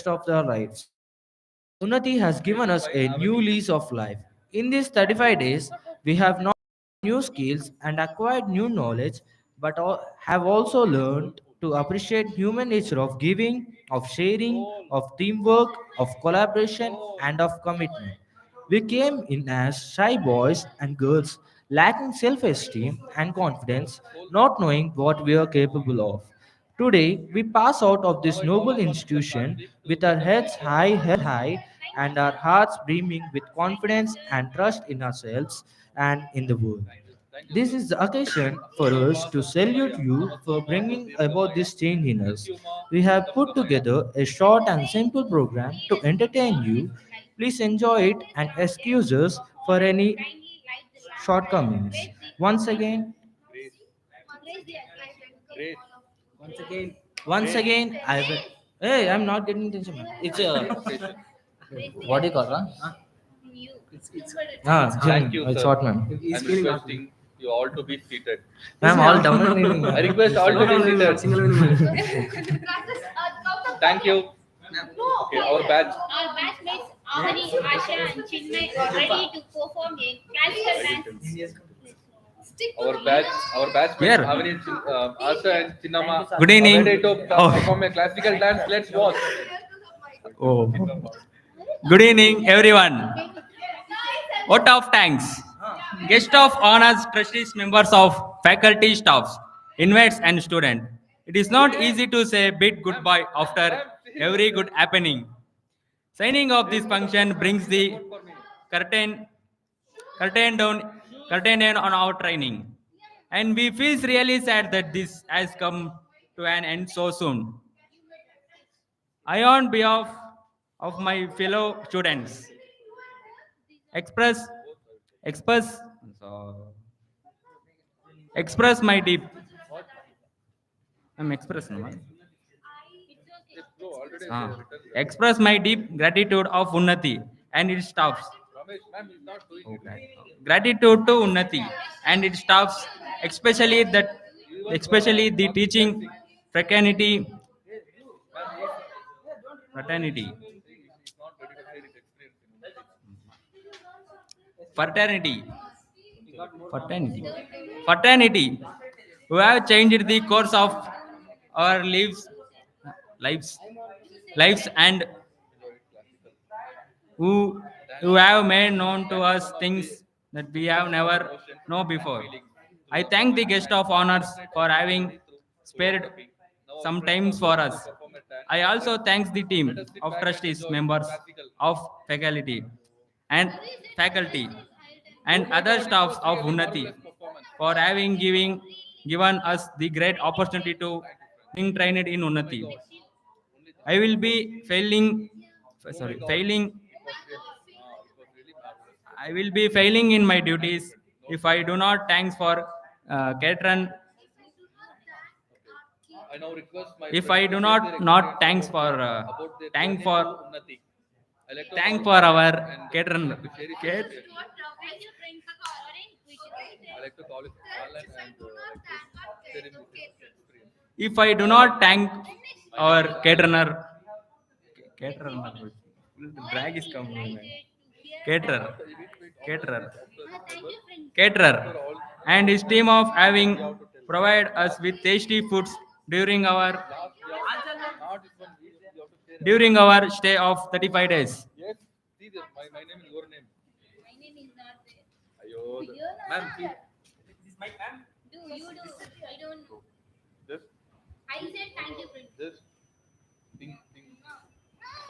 rest of their lives. Unnati has given us a new lease of life. In these 35 days, we have not new skills and acquired new knowledge, but have also learned to appreciate human nature of giving, of sharing, of teamwork, of collaboration, and of commitment. We came in as shy boys and girls, lacking self esteem and confidence, not knowing what we are capable of. Today, we pass out of this noble institution with our heads held high and our hearts beaming with confidence and trust in ourselves and in the world. This is the occasion for us to salute you for bringing about this change in us. We have put together a short and simple program to entertain you. Please enjoy it and excuse us for any shortcomings. Once again, once again, I will. Hey, I'm not getting attention. Man. It's a what do you call it? Thank Jim, you, it's sir. hot, man. I'm requesting you all to be seated. I'm all dominating. I request all to be seated. Thank you. Okay, our batch. Our batchmates Avani, Asha, and Chinmay are ready to perform a classical dance. Our batchmates Here. Avani, Asha and Chinnama Good evening. are ready to Oh. perform a classical dance. Let's watch. Oh. Good evening, everyone. Vote of thanks. Guest of honors, trustees, members of faculty, staffs, inmates, and students. It is not easy to say bid goodbye after every good happening. Signing of this function brings the curtain, curtain down, curtain down on our training, and we feel really sad that this has come to an end so soon. I, on behalf of my fellow students, express express so, express my deep I'm express no? Express my deep gratitude of Unnati and its staffs. Ramesh, ma'am is not doing it. Gratitude to Unnati and its staffs, especially the teaching fraternity fraternity fraternity fraternity fraternity who have changed the course of our lives lives and who have made known to us things that we have never known before. I thank the guest of honors for having spared some times for us. I also thank the team of trustees, members of faculty and faculty and other staffs of Unnati for having given us the great opportunity to being trained in Unnati. I will be failing I will be failing in my duties if I do not thanks for Catron. I now request my If friends I to do share their not experience thanks for about their thank journey for to Unnati. I like to thank call for it our and Catron. like to share his experience. I like to call it Alan and like to share his experience. If I do not thank our caterer, drag is coming. Man. Caterer, caterer, caterer, and his team of having provide us with tasty foods during our Last, not this one. You have to share. during our stay of 35 days. Yes, see, my name is your name. Ayo, ma'am, see, Do you do? I don't know. just, I said thank you, friend. just think.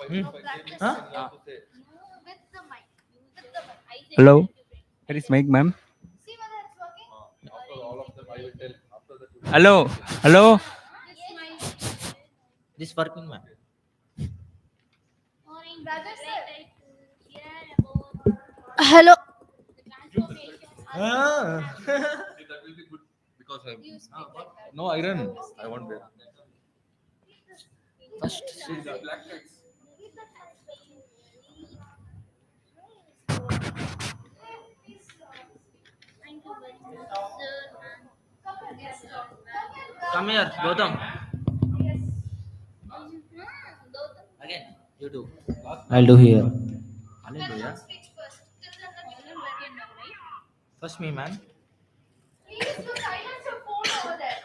Hmm? If I say this, Huh? then you have to say. With the mic. With the mic. I said Hello, thank you, friend. where is Mike, ma'am? See whether it's working. After all of them, I will tell. After that, you will Hello, hello. This mic. This working, man. Morning, brother, sir. Here about hello. The transformation. Ah. see, that will be good because I. No iron. I want that. First, See the black lights. Thank you very much, sir. come here, Gautam. And Again. You do. I'll do here. Hallelujah. Speech first. Children, ready now, right? First me, man. Please do silence your phone over there.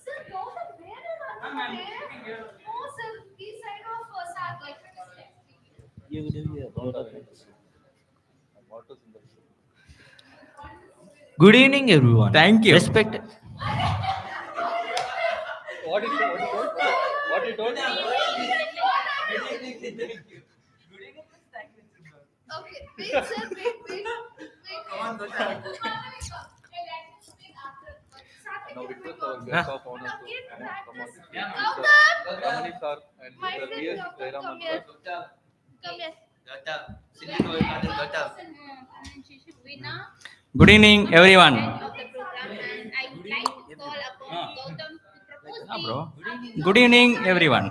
Sir, Gautam, where are you running? No, sir, this side of Sat, like. You do here. Good evening, everyone. Thank you. Respect. What is what you told? What you told? Okay, wait, sir, wait. Come on, Gautam. Let me speak after. Now request our guest of honor to come on. Gautam! Ramani sir and My Mr. friend V.S. Gautam, Jairam come sir. here. Come here. Good evening, everyone. Of the program, and I would like to call upon Gautam to propose Ah, the. bro. Good evening, everyone.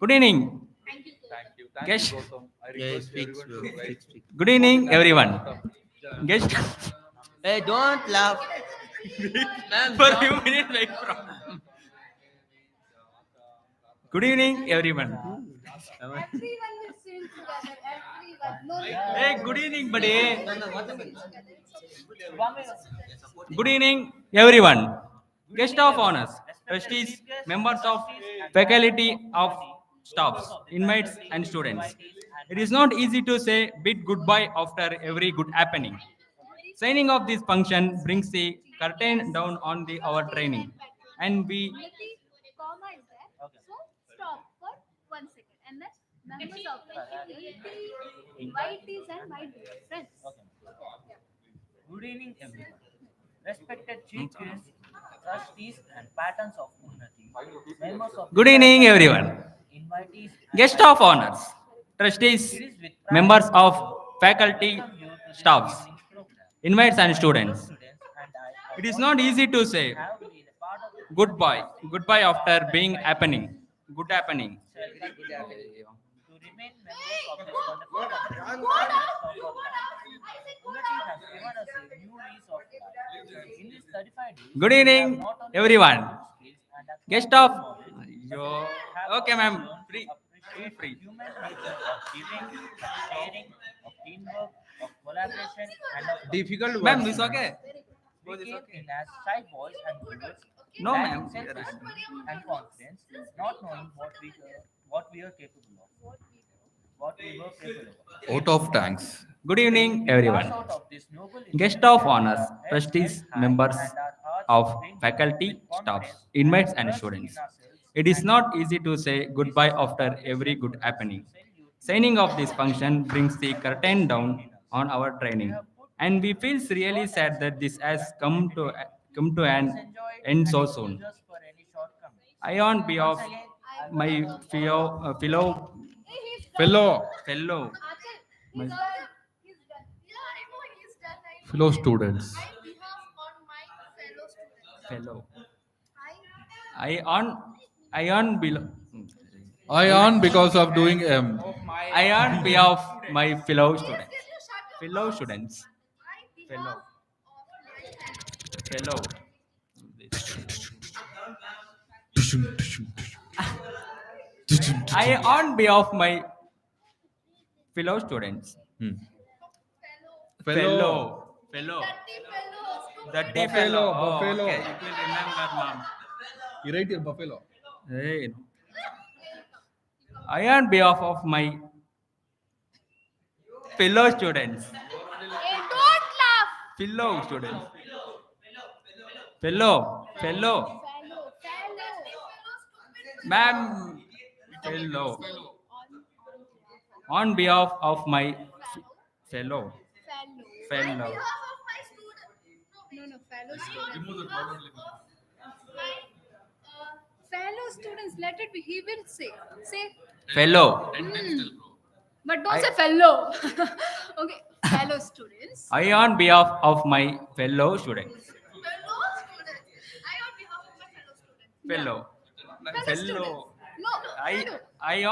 Good evening, Thank you, Thank Gautam. you. Thank guest. you, Gautam. I Yeah, request speaks, everyone bro. to rise. Speak. Good evening, everyone. Gautam. Guest. Hey, don't laugh. For a few minutes, wait from. Good evening, everyone. Everyone will sing together. Everyone. No need. Hey, good evening, buddy. Together. Good evening, everyone. Guest of honors, trustees, members of faculty of staffs, inmates, and students. It is not easy to say bid goodbye after every good happening. Signing off this function brings the curtain down on our training, and we Unnati, comma is there. So stop for 1 second. And then members of the faculty, invitees and my dear friends. Good evening, everyone. Respected chief guests, trustees, and patrons of Unnati, members of good the evening, faculty, everyone. invitees, and Guest of honors, trustees, it is with pride members and of pleasure faculty, welcome you to this staffs, evening's program. inmates, and My fellow students. students and I are It is not honored easy to say to have been a part of the goodbye, goodbye after staff being and happening, good happening. shall continue to remain members of this wonderful country for the rest of our lives. Unnati has given us a new lease of life. In these 35 days, Good we evening, have not only everyone. learned new skills and Guest acquired of. new knowledge, Yo. but we have Okay, also ma'am. learned Free. to Full appreciate the free. human nature of giving, of sharing, of teamwork, of collaboration, and of Difficult Ma'am, words. it's okay. we came in as shy boys and girls, No, lacking ma'am. self-esteem and confidence, not knowing what we are capable of, what we were capable of. Out of thanks. Good evening, We everyone. pass out of this noble Guest institution of with honors, our heads trustees, held high members and our hearts of ringing faculty, with staffs, confidence inmates, and trust students. in ourselves It is and not easy to say goodbye after every good happening. Signing off this function brings the curtain down on our training, and we feel really sad that this has come to an enjoyed end and so excuse soon. us for any shortcomings. I, on behalf Once again, I my welcome Fellow fellow, Achal, my, he's done. He's done. Yeah, I know he's done. I know. fellow students. I behalf on my fellow students. fellow, I I on, I on below. I earn because of doing I on behalf my fellow students. Can you shut your Fellow mouth? students. I Fellow. behalf of my Fellow. I on behalf my fellow students. fellow. Fellow. Fellow. Dirty fellows. Dirty Buffalo, fellow. Oh, buffalo. okay. It will remember, ma'am. You write your buffalo. Hey. I on behalf of my fellow students. Hey, don't laugh. Fellow students. Fellow. Fellow. Fellow. Ma'am. Fellow. On behalf of my fellow. Fellow. Fellow. No, no, fellow students. My fellow students, let it be. He will say. Say. Fellow. But don't say fellow. Okay, fellow students. I on behalf of my fellow students. Fellow students. I on behalf of my fellow students. Fellow. Fellow students. No, fellow. I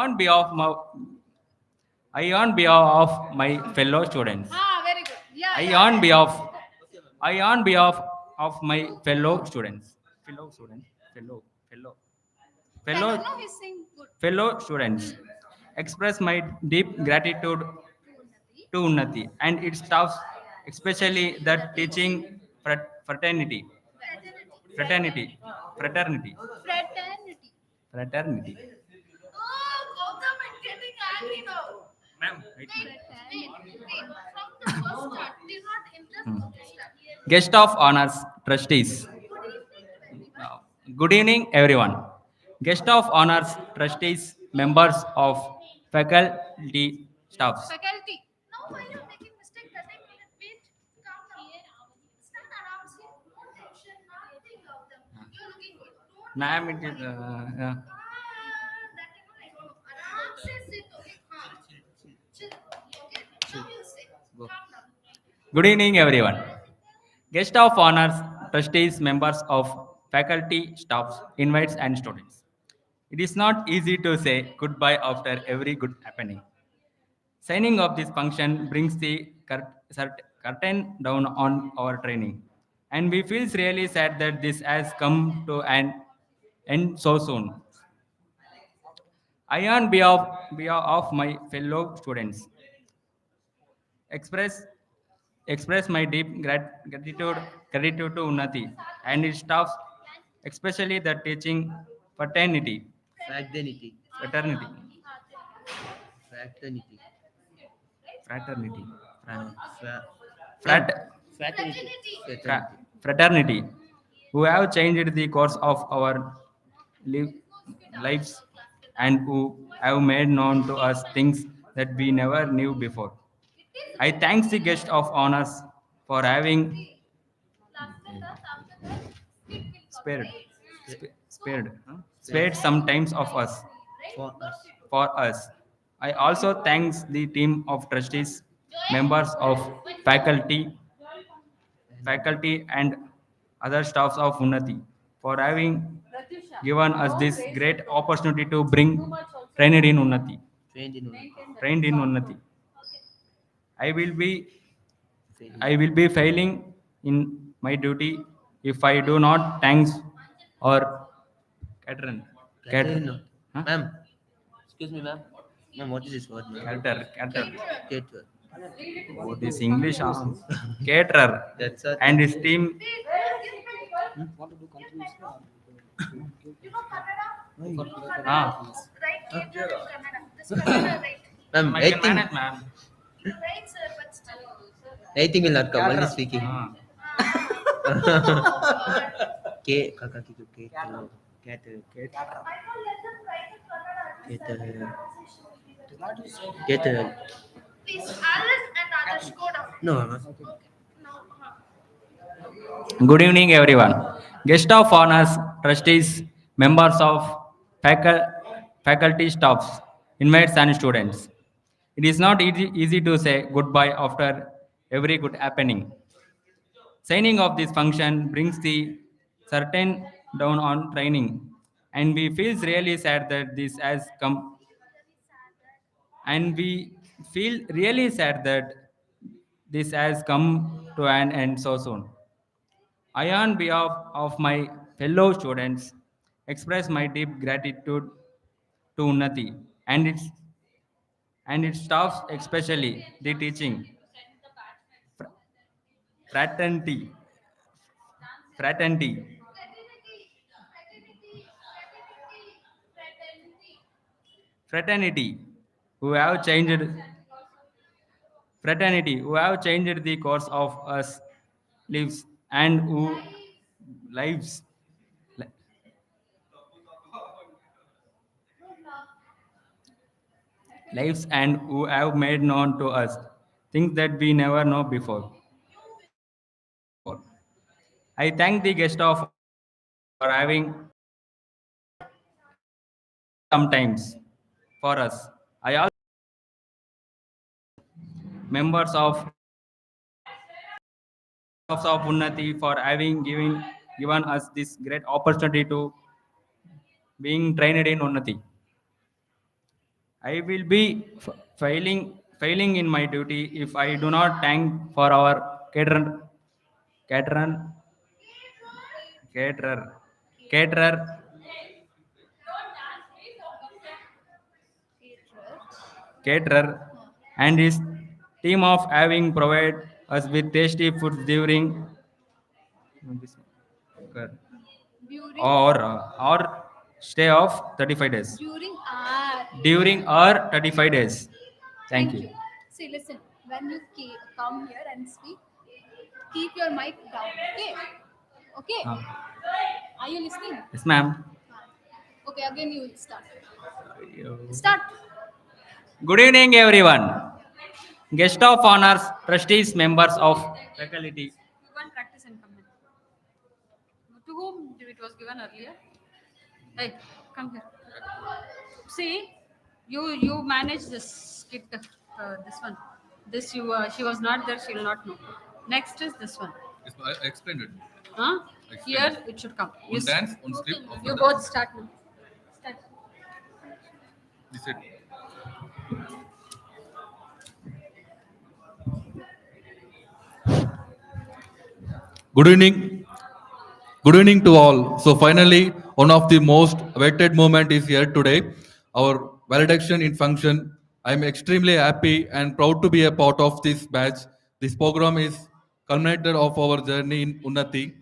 on behalf of my fellow students. Ah, very good. Yeah, I yeah. on behalf I on behalf of my fellow students. Fellow students. Fellow. Thank you. fellow No, he's saying good. fellow students, express my deep gratitude To Unnati. to Unnati and its staff, especially the teaching fraternity, fraternity, fraternity, Fraternity. fraternity. Oh, Gautam, I'm getting angry now. Ma'am, wait, ma'am. Fraternity. Wait. From the first start, did not interest. Hmm. Okay, start. Guest of honors, trustees. Good evening to everyone. Uh, Good evening, everyone. Guest of honors, trustees, members of faculty, staffs. Faculty. Now, why you are making mistake? 30 minutes. Wait. Calm down. Stand around. See. No tension. Nothing, Gautam. You're looking good. Don't Ma'am, make it is. funny. That you know, I don't know. आराम से sit. Okay. हाँ. Chill. Okay. Now you sit. Go. Calm down. Good evening, everyone. Guest of honors, trustees, members of faculty, staffs, invites, and students. It is not easy to say goodbye after every good happening. Signing of this function brings the curtain down on our training, and we feel really sad that this has come to an end so soon. I, on behalf of my fellow students, express express my deep gratitude to Unnati and its staff, especially the teaching fraternity, Fraternity. fraternity, Fraternity. fraternity, Fra- fra- frat, Fraternity. fra- Fraternity. fraternity, who have changed the course of our li- lives and who have made known to us things that we never knew before. I thank the guest of honors for having spared spared some times of us For us. for us. I also thanks the team of trustees, members of faculty, faculty and other staffs of Unnati for having given us this great opportunity to bring trained in Unnati. Trained in Trained in Unnati. I will be failing. I will be failing in my duty if I do not thanks or Catherine. Cater. Huh? Ma'am. Excuse me, ma'am. Ma'am, what is this word, ma'am? Caterer. Caterer. Oh, this English caterer That's a and his team. You know Kannada? Ah, Right? Cater in Kannada. This Kannada, right? Ma'am, I I can think manage, ma'am. Right, sir, but still. anything will not come. Only speaking. Ah. K. Kaka Kiku. Caterer. Caterer. I can't let them write in Kannada. This is Caterer. the pronunciation. Caterer. Please, Alice and others go down. No, ma'am. Okay. Now, Good evening, everyone. Guest of honors, trustees, members of faculty, staffs, inmates, and students. It is not easy to say goodbye after every good happening. Signing of this function brings the certain down on training, and we feel really sad that this has come, and we feel really sad that this has come to an end so soon. I, on behalf of my fellow students, express my deep gratitude to Unnati and its staff, especially the teaching fr- fraternity, fraternity, fraternity, who have changed fraternity, who have changed the course of us lives and who lives lives and who have made known to us things that we never know before. I thank the guest of honors for having spared sometimes for us. I also members of Unnati for having given us this great opportunity to being trained in Unnati. I will be failing in my duty if I do not thank for our caterer caterer caterer caterer, and his team of having provided us with tasty foods During or stay of 35 days. during our During our 35 days. Thank thank you. you. See, listen. When you come here and speak, keep your mic down. Okay. Okay. Uh, Are you listening? yes, ma'am. Okay. Again, you will start. Start. Good evening, everyone. Guest of honors, trustees, members of faculty. You can't practice and come in. To whom it was given earlier? Hey, come here. See, you manage this kit. This one. This you. She was not there. She will not know. Next is this one. Yes, I explained it. Huh? Explained. Here it should come. On dance, on script, after You that. both start now. Start. This it. Good evening. Good evening to all. So finally, one of the most awaited moment is here today. Our valediction in function. I am extremely happy and proud to be a part of this batch. This program is culminated of our journey in Unnati.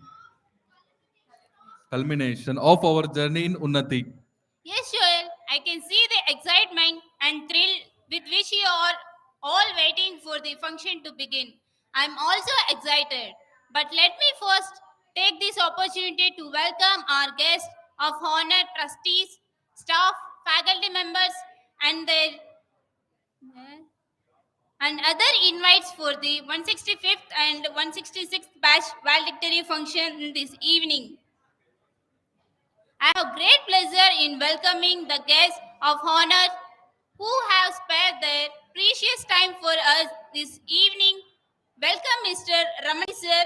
Culmination of our journey in Unnati. Yes, Joel, I can see the excitement and thrill with which you are all waiting for the function to begin. I'm also excited, but let me first take this opportunity to welcome our guests of honor, trustees, staff, faculty members, and their and other invites for the 165th and 166th batch valedictory function this evening. I have great pleasure in welcoming the guests of honor who have spared their precious time for us this evening. Welcome Mr. Ramani sir,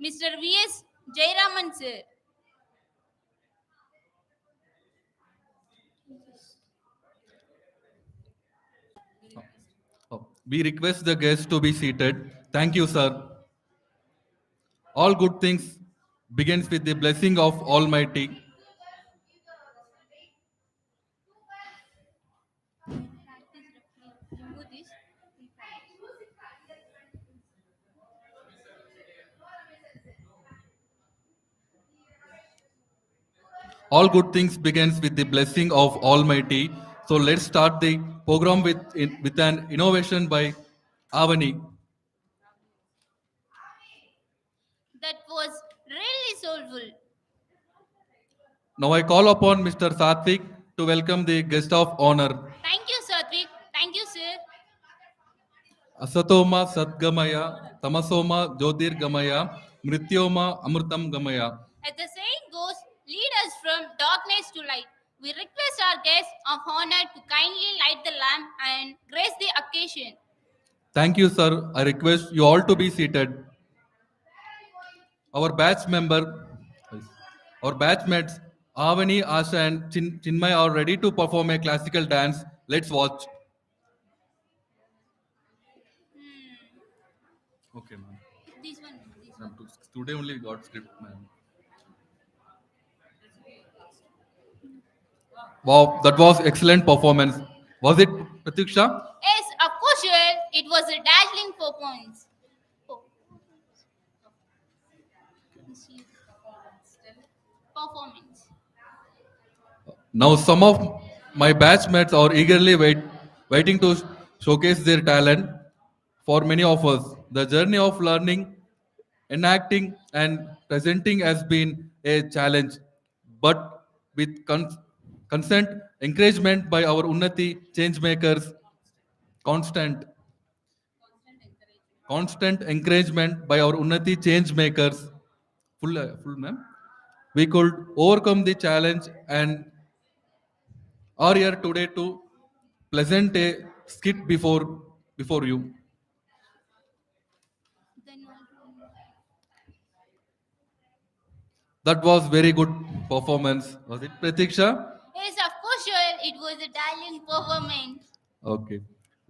Mr. V.S. Jayaraman sir. We request the guests to be seated. Thank you, sir. All good things begins with the blessing of Almighty. All good things begins with the blessing of Almighty. So let's start the program with an innovation by Avani. That was really soulful. Now I call upon Mr. Satvik to welcome the guest of honor. Thank you, Satvik. Thank you, sir. Asatoma Satgamaya, Tamasoma Jyotirgamaya, Mrityoma Amrutam Gamaya. As the saying goes, lead us from darkness to light. We request our guests of honor to kindly light the lamp and grace the occasion. Thank you, sir. I request you all to be seated. Our batch member, our batchmates, Avani, Asha, and Chinmay are ready to perform a classical dance. Let's watch. Okay, ma'am. This one. Ma'am, today only got script, ma'am. Wow, that was excellent performance. Was it, Pratiksha? Yes, of course, Joel. It was a dazzling performance. Oh. Performance. Now, some of my batchmates are eagerly waiting to showcase their talent. For many of us, the journey of learning, enacting, and presenting has been a challenge. But with consent, encouragement by our Unnati change makers, constant, constant encouragement by our Unnati change makers, full ma'am, we could overcome the challenge and are here today to present a skit before you. Then That was very good performance. Was it, Pratiksha? yes, of course, Joel. It was a dazzling performance. Okay.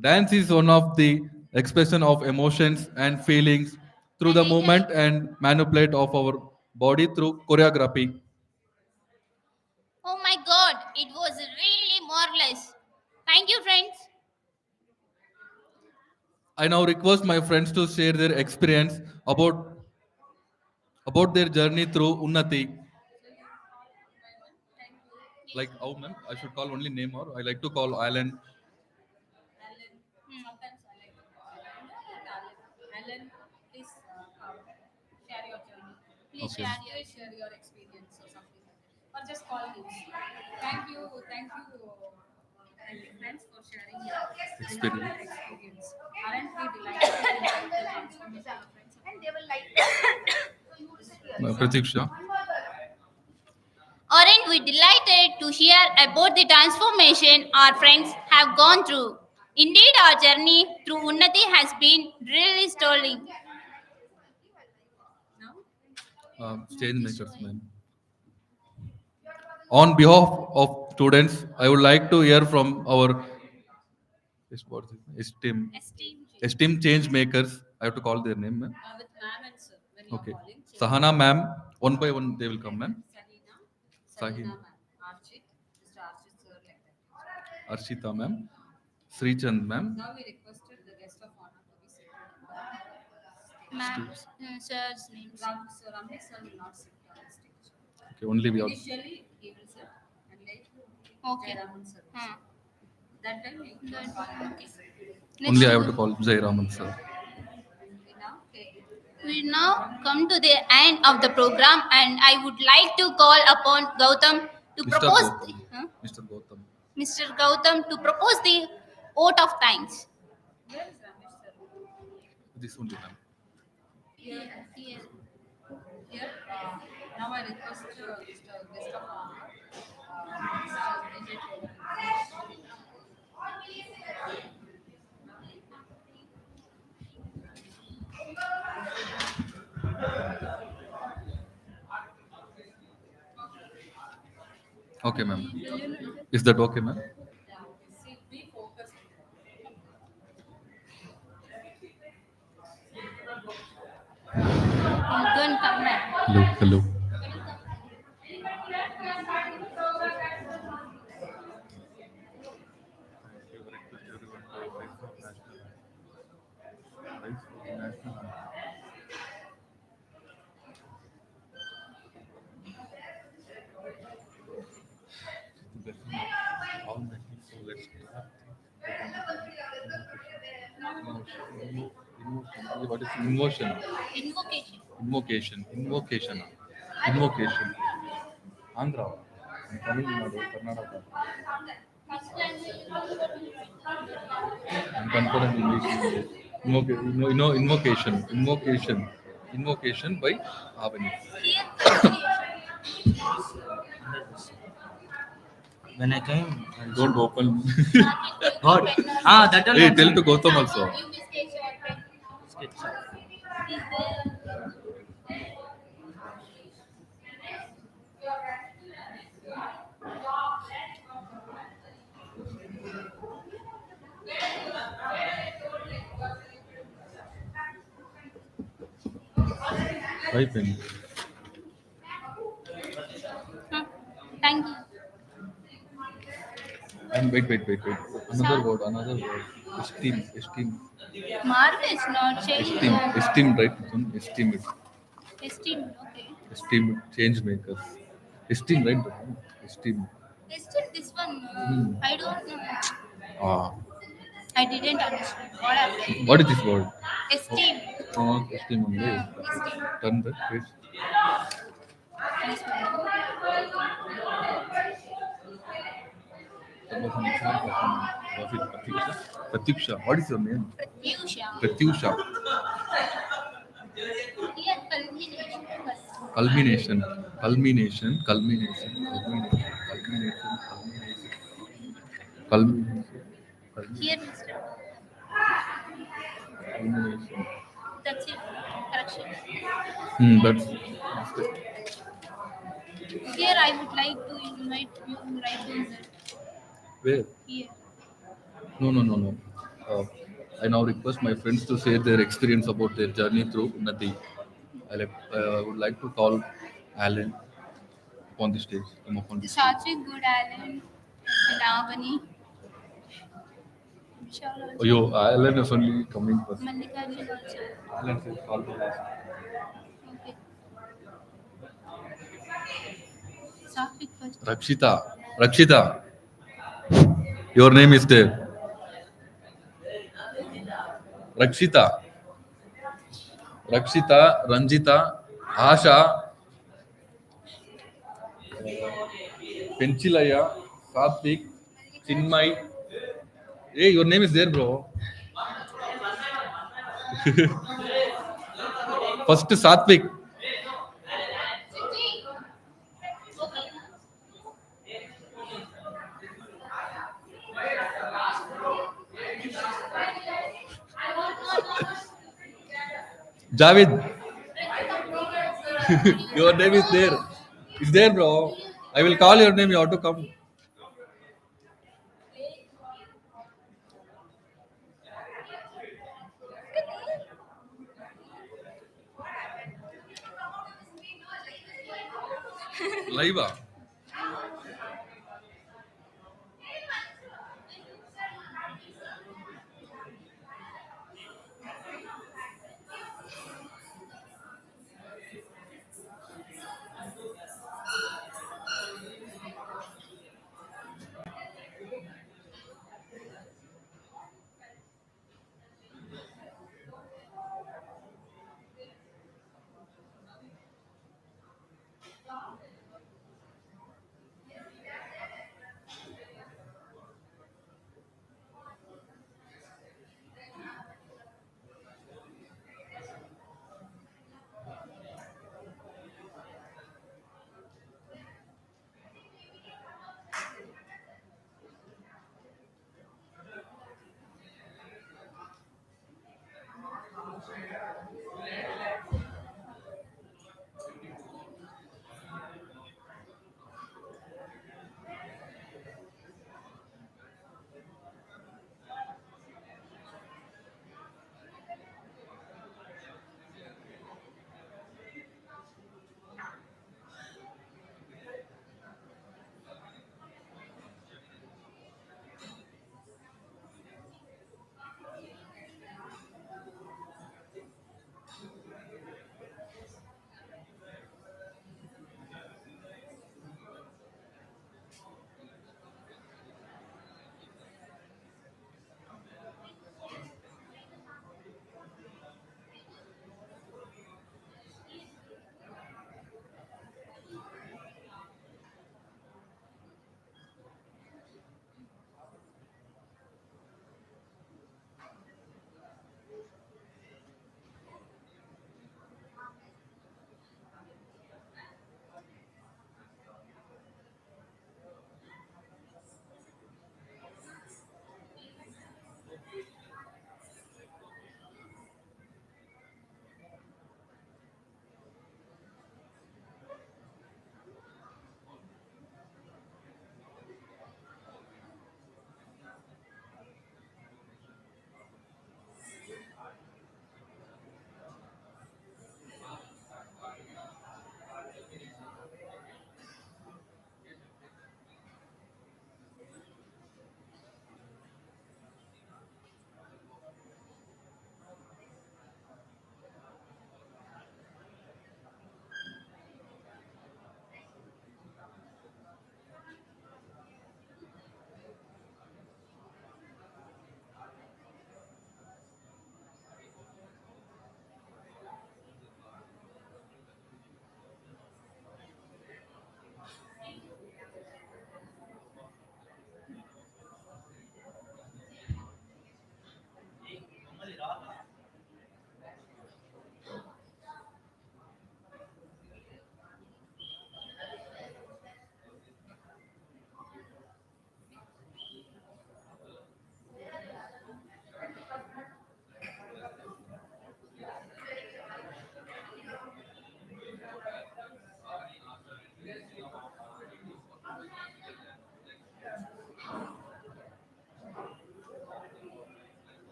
Dance is one of the expression of emotions and feelings through And the it movement and manipulate of our body through choreography. oh my God, it was really marvelous. Thank you, friends. I now request my friends to share their experience about their journey through Unnati. Like, how, ma'am? I should call only name or I like to call Alan. Sometimes I like to call Alan, please share your journey. Please Okay. share your experience or something like that. Or just call him. Thank you, friends, for sharing your Experience. experience. Aren't we delighted to invite the transformation of friends? And they will like Pratiksha. Aren't we delighted to hear about the transformation our friends have gone through? Indeed, our journey through Unnati has been really stirring. now. Change makers, ma'am. On behalf of students, I would like to hear from our esteemed change makers. I have to call their name, ma'am. With ma'am and sir, when you are Okay. calling. Sahana, ma'am. One by one, they will come, ma'am. Salina, Sahin, ma'am. Archit, Mr. Archit, sir, like that. Arshita, ma'am. Srichand, ma'am. Now we requested the guest of honor to be seated on Ma'am, the stage. sir's names. Ramnesh sir will not sit on the stage. Okay, only we are. Initially, he will sit and later, Okay. Jayaraman sir will Hmm. sit. That time, we can call him. Okay. Only I Next, have to call Jai Raman, sir. We now take we now come to the end of the program, and I would like to call upon Gautam to Mr. propose, Gautam. huh? Mr. Gautam. Mr. Gautam to propose the vote of thanks. where is Ramesh sir? This only, ma'am. Here, Here. here. Now I request Mr. guest of honor. Mr. Okay, ma'am. Is that okay, ma'am? See, be focused. Don't come back. Hello, hello. What is invocation? Invocation. Invocation. Invocation. Andhra. Tamil Nadu, Karnataka. I'm confident English. Invocation by Avani. Here, appreciation. When I came, Don't open. God. Ah, that Hey, one. tell to Gautam also. Why pen? Thank you. And wait. Another word. Esteem. Marvelous, not change. Esteem, right? Esteem. Esteem, okay. Esteem change makers. Esteem, right? Esteem. Esteem, this one, I don't know. Ah. I didn't understand. What happened? What is this word? Esteem. Oh, esteem only. Esteem. Turn that page. This one. That was an excellent performance. Was it Pratiksha? Pratiksha. What is your name? Pratyusha. Pratyusha. Here, culmination. Culmination. Culmination. Here, Mr. Culmination. That's it. Correction. That's Here, I would like to invite you right in there. where? Here. No. Uh, I now request my friends to share their experience about their journey through Unnati. I would like to call Alan upon the stage. Come up on the stage. Sachi, Good Allen, and Avani. Vishal Oh, also. yo, Ireland is only coming first. Mallikarjun also. Ireland is called last. Okay. Satvik first. Rakshita. Rakshita. Your name is there. Rakshita. Rakshita, Ranjita, Asha, Penchilaya, Satvik, Chinmay. Hey, your name is there, bro. First Satvik. Javed. Your name is there. Is there, bro? I will call your name. You have to come. Live. Ah?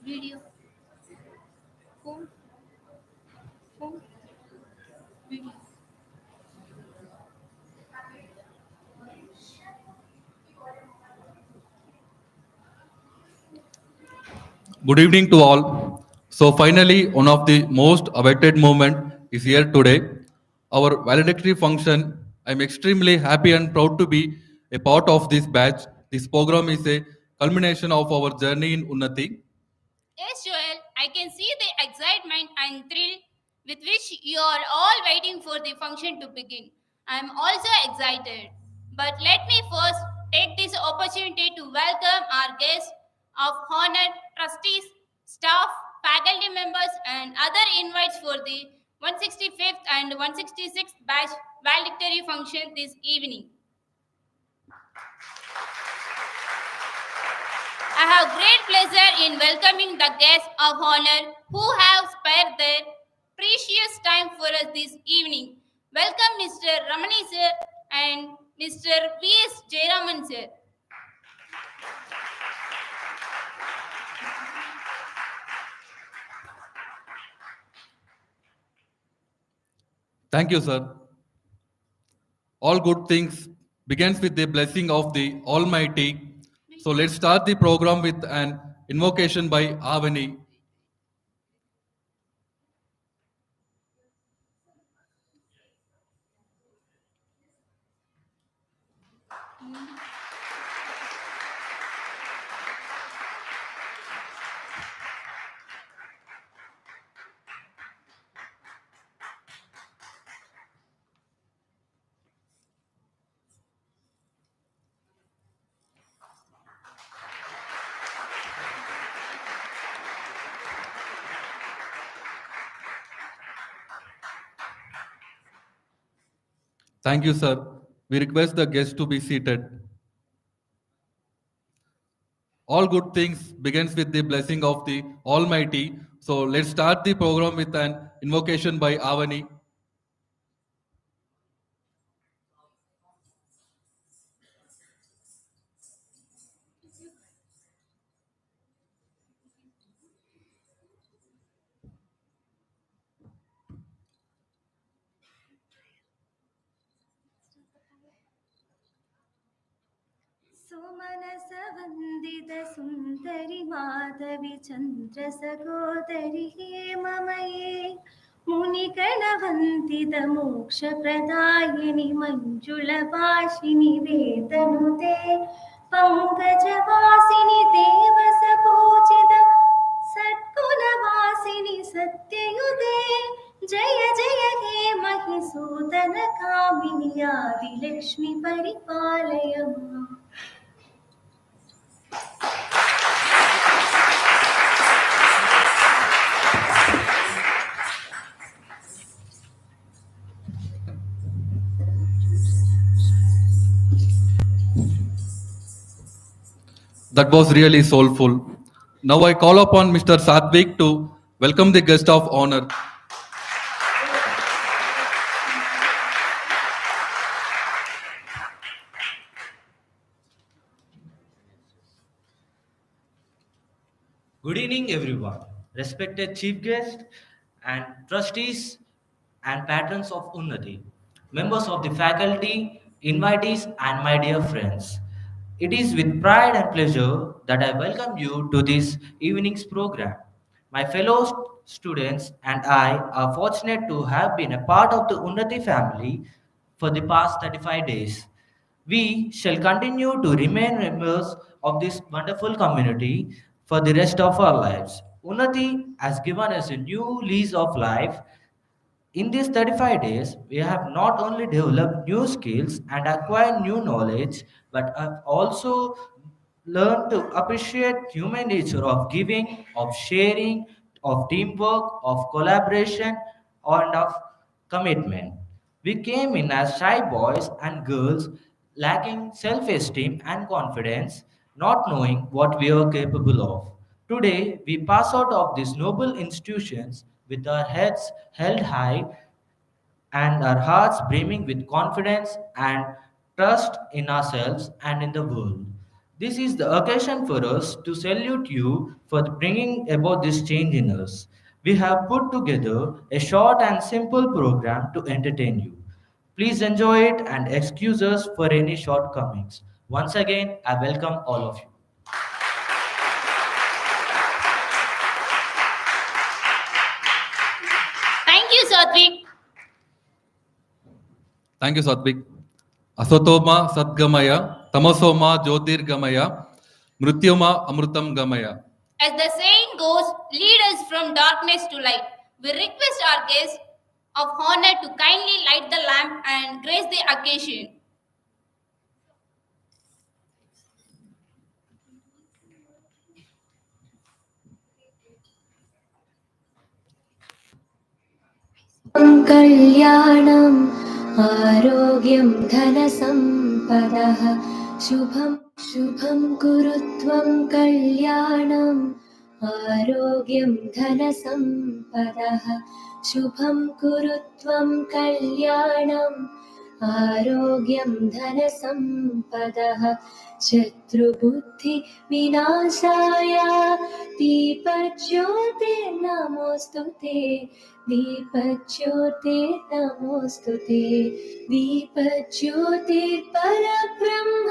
Video. Phone. Phone. Video. Good evening to all. So finally, one of the most awaited moment is here today. Our valedictory function. I'm extremely happy and proud to be a part of this batch. This program is a culmination of our journey in Unnati. Yes, Joel, I can see the excitement and thrill with which you are all waiting for the function to begin. I am also excited. But let me first take this opportunity to welcome our guests of honor, trustees, staff, faculty members, and other invites for the 165th and 166th batch valedictory function this evening. I have great pleasure in welcoming the guests of honor who have spared their precious time for us this evening. Welcome Mr. Ramani sir and Mr. V.S. Jayaraman sir. Thank you, sir. All good things begins with the blessing of the Almighty. So let's start the program with an invocation by Avani. Thank you, sir. We request the guests to be seated. All good things begins with the blessing of the Almighty. So let's start the program with an invocation by Avani. सुमनस वन्दित सुन्दरि माधवि चन्द्र सहोदरि हेममये मुनिगणवन्दित मोक्षप्रदायिनि मञ्जुलभाषिनि वेदनुते पङ्कजवासिनि देवसपूजित सद्गुणवासिनि सत्ययुते जय जय हे महिसूदन कामिनि आदिलक्ष्मि परिपालय माम्। That was really soulful. Now I call upon Mr. Satvik to welcome the guest of honor. Good evening, everyone. Respected chief guest and trustees and patrons of Unnati, members of the faculty, invitees, and my dear friends. It is with pride and pleasure that I welcome you to this evening's program. My fellow students and I are fortunate to have been a part of the Unnati family for the past 35 days. We shall continue to remain members of this wonderful community for the rest of our lives. Unnati has given us a new lease of life. In these 35 days, we have not only developed new skills and acquired new knowledge, but have also learned to appreciate human nature of giving, of sharing, of teamwork, of collaboration, and of commitment. We came in as shy boys and girls, lacking self esteem and confidence, not knowing what we are capable of. Today, we pass out of these noble institutions with our heads held high and our hearts brimming with confidence and trust in ourselves and in the world. This is the occasion for us to salute you for bringing about this change in us. We have put together a short and simple program to entertain you. Please enjoy it and excuse us for any shortcomings. Once again, I welcome all of you. Thank you, Satvik. Thank you, Satvik. Asatoma Satgamaya, Tamasoma Jyotirgamaya, Mrityuma Amrutam Gamaya. As the saying goes, lead us from darkness to light. We request our guests of honor to kindly light the lamp and grace the occasion. कल्याणम् आरोग्यं धनसम्पदः शुभं शुभं कुरु त्वं कल्याणम् आरोग्यं धनसम्पदः शुभं कुरु त्वं कल्याणम् आरोग्यं धनसम्पदः शत्रुबुद्धिविनाशाय दीपज्योतिर्नमोऽस्तु ते दीपज्योतिर्नमोऽस्तु ते दीपज्योतिर्परब्रह्म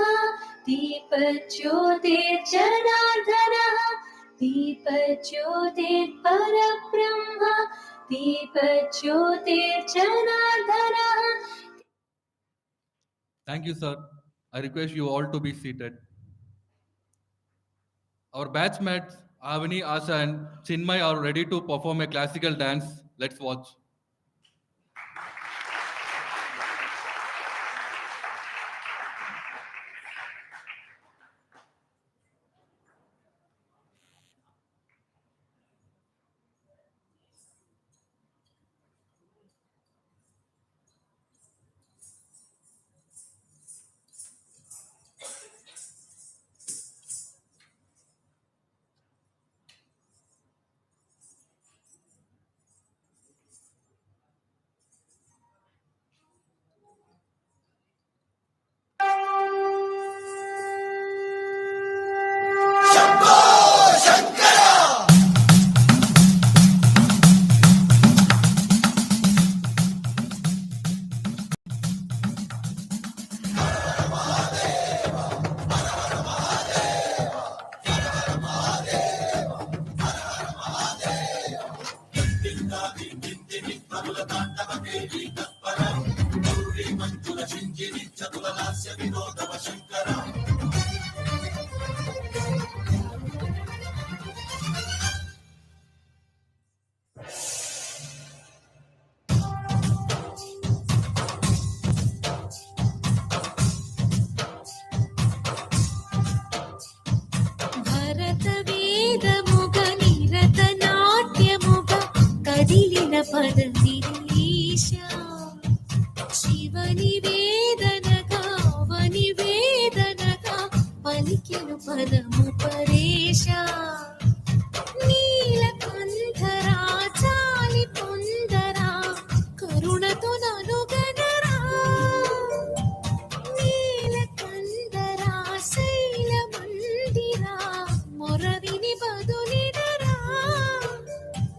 दीपज्योतिर्जनार्दनः दीपज्योतिर्परब्रह्म दीपज्योतिर्जनार्दनः. Thank you, sir. I request you all to be seated. Our batchmates Avani, Asha, and Chinmay are ready to perform a classical dance. Let's watch. భరతవేదముగ నిరతనాట్యముగ కదిలిన పదనిరీశ శివనివేదనగా వనివేదనగా పలికెను పదము పరేశ నీలకంఠరా చాలి పొందరా కరుణతో ననుగనరా నీలకంఠరా శైలమందిరా మొరవిని బదులినరా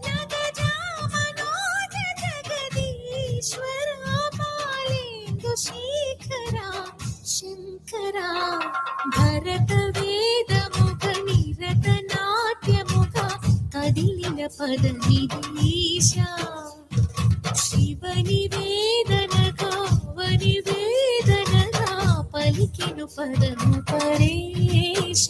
నగజామనోజ జగదీశ్వరా పాలేందు శేఖరా శంకరా భరత వేదముగ నిరత నాట్యముగ కదిలిన పద నిరీశ శివని వేదనగా వని వేదనగా పలికెను పదము పరేశ.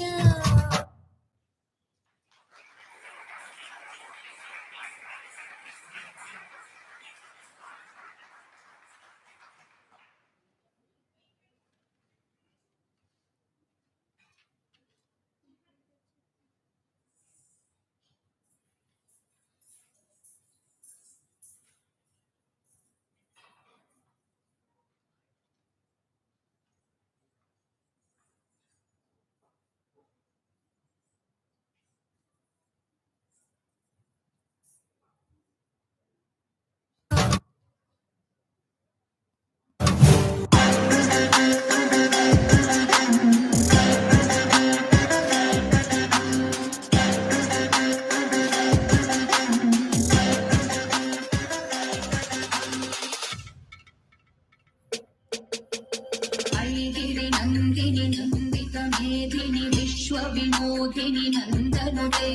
गिरिनन्दिनि नन्दितमेधिनि विश्वविनोदिनि नन्दनुते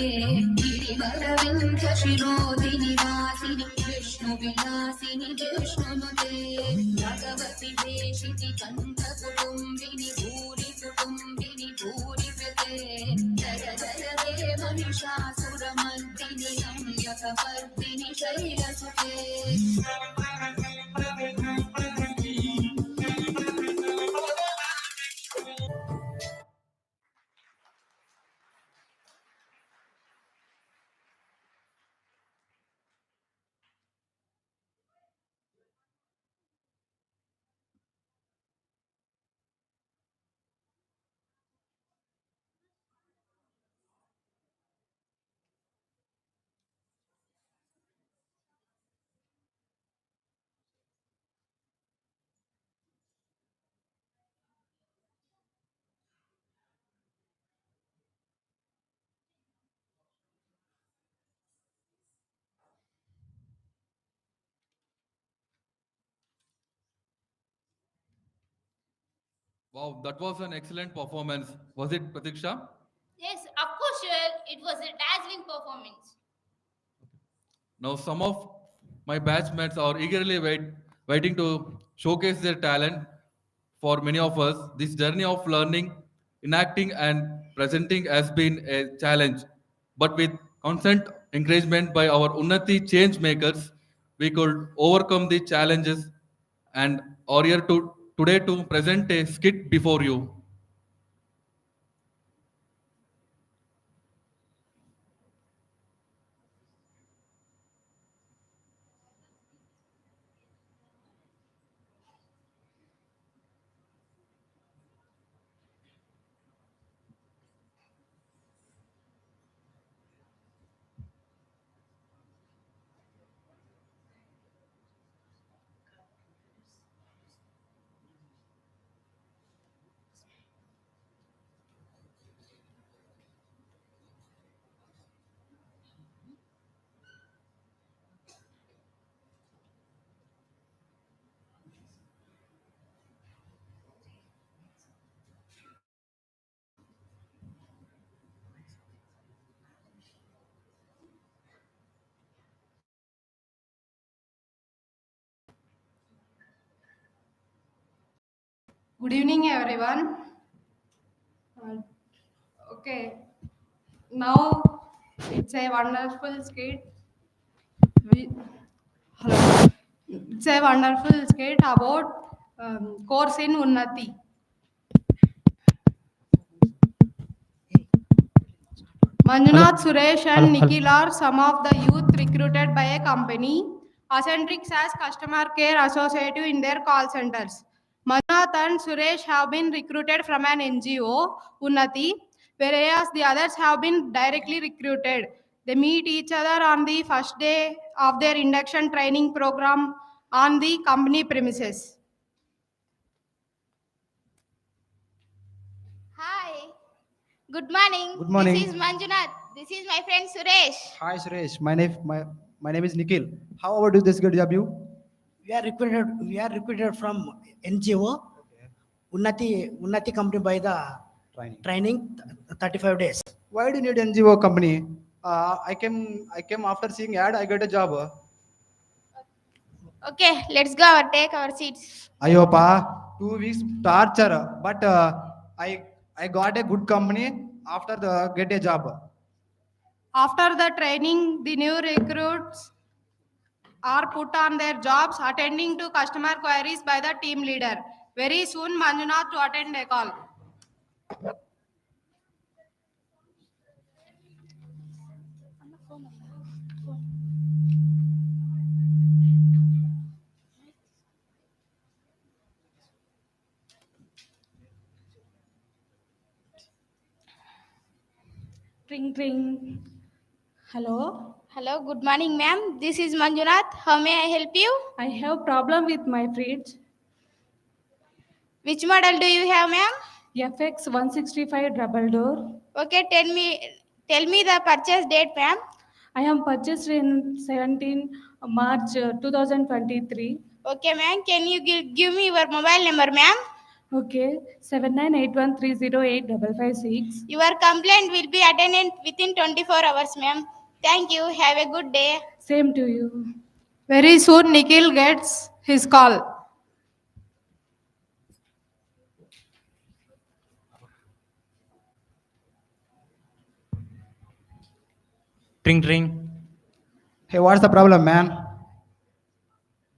गिरिवरविन्ध्यशिरोधिनि वासिनि विष्णुविलासिनि विष्णुनुते भगवति देशिति कण्ठकुटुम्बिनि भूरि कुटुम्बिनि भूरि कृते जय जय हे Mahishasuramardini रम्यकपर्दिनि शैलसुते Wow, that was an excellent performance. Was it, Pratiksha? Yes, of course, sure. It was a dazzling performance. Now, some of my batchmates are eagerly waiting to showcase their talent. For many of us, this journey of learning, enacting, and presenting has been a challenge. But with constant encouragement by our Unnati change makers, we could overcome the challenges and are here today to present a skit before you. Good evening, everyone. Uh, okay, now it's a wonderful skit. We, hello. It's a wonderful skit about course in Unnati. Manjunath, Suresh, and Nikhil are some of the youth recruited by a company. Ascentrix as customer care associative in their call centers. Manjunath and Suresh have been recruited from an NGO, Unnati, whereas the others have been directly recruited. They meet each other on the first day of their induction training program on the company premises. Hi. Good morning. Good morning. This is Manjunath. This is my friend Suresh. Hi Suresh, my name is Nikhil. How about this good job you? We are recruited from NGO Unnati company by the training 35 days. Why do you need NGO company? I came after seeing ad. I got a job. Okay, let's go take our seats. Ayopa, 2 weeks torture, but I got a good company after the get a job. After the training, the new recruits are put on their jobs attending to customer queries by the team leader. Very soon, Manjunath to attend a call. Ring, ring. Hello. Hello, good morning, ma'am. This is Manjunath. How may I help you? I have problem with my fridge. Which model do you have, ma'am? FX 165 double door. Okay, tell me the purchase date, ma'am. I have purchased in 17 March 2023. Okay, ma'am. Can you give me your mobile number, ma'am? Okay, 7981308556. Your complaint will be attended within 24 hours, ma'am. Thank you. Have a good day. Same to you. Very soon, Nikhil gets his call. Ring ring. Hey, what's the problem, man?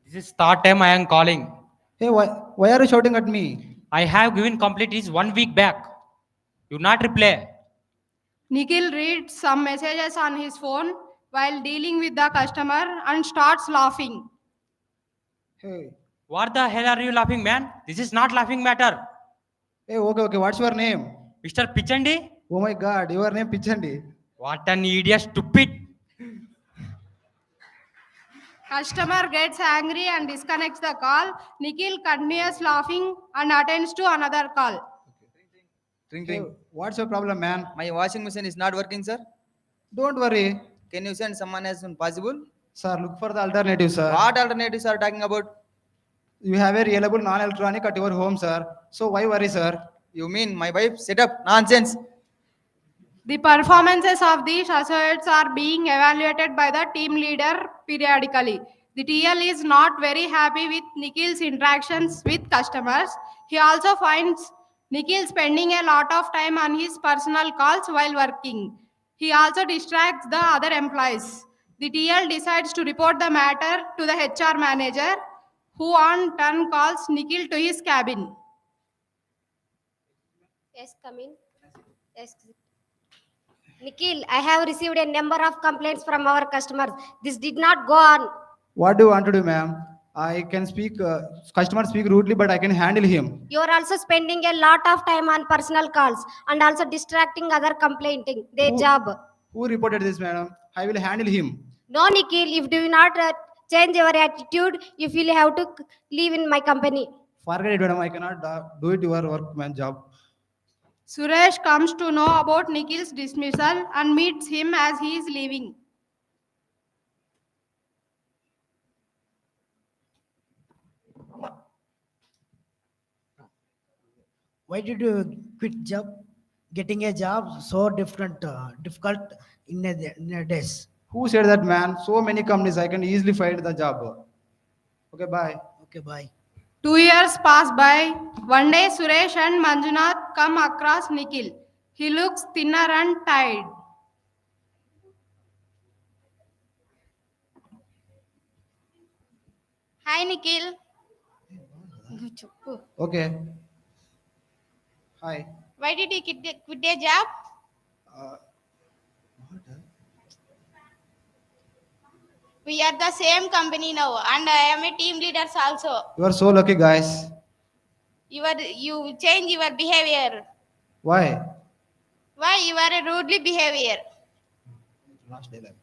This is third time I am calling. Hey, why are you shouting at me? I have given complete is 1 week back. You not reply. Nikhil reads some messages on his phone while dealing with the customer and starts laughing. Hey, What the hell are you laughing, man? This is not laughing matter. hey, okay, what's your name? Mr. Pichandi? Oh my God, your name Pichandi. What an idiot, stupid. Customer gets angry and disconnects the call. Nikhil continues laughing and attends to another call. Ring Hey, ring. what's your problem, man? My washing machine is not working, sir. Don't worry. Can you send someone as soon possible? Sir, look for the alternative, sir. What alternatives are talking about? You have a reliable non-electronic at your home, sir. So why worry, sir? You mean my wife set up nonsense? The performances of these associates are being evaluated by the team leader periodically. The TL is not very happy with Nikhil's interactions with customers. He also finds Nikhil spending a lot of time on his personal calls while working. He also distracts the other employees. The TL decides to report the matter to the HR manager, who on turn calls Nikhil to his cabin. Yes, come in. Yes. Nikhil, I have received a number of complaints from our customers. This did not go on. What do you want to do, ma'am? I can speak, customer speak rudely, but I can handle him. You are also spending a lot of time on personal calls and also distracting other complaining their job. Who reported this, madam? I will handle him. No, Nikhil, if do not change your attitude, you will have to leave in my company. Forget it, madam. I cannot do it your work, man, job. Suresh comes to know about Nikhil's dismissal and meets him as he is leaving. Why did you quit job? Getting a job so difficult in a days. Who said that, man? So many companies, I can easily find the job. Okay, bye. Okay, bye. 2 years pass by. One day, Suresh and Manjunath come across Nikhil. He looks thinner and tired. Hi, Nikhil. Okay. Hi. Why did you quit your job? We are the same company now, and I am a team leader also. You are so lucky, guys. You change your behavior. Why? Why you are a rudely behavior? Last day, like.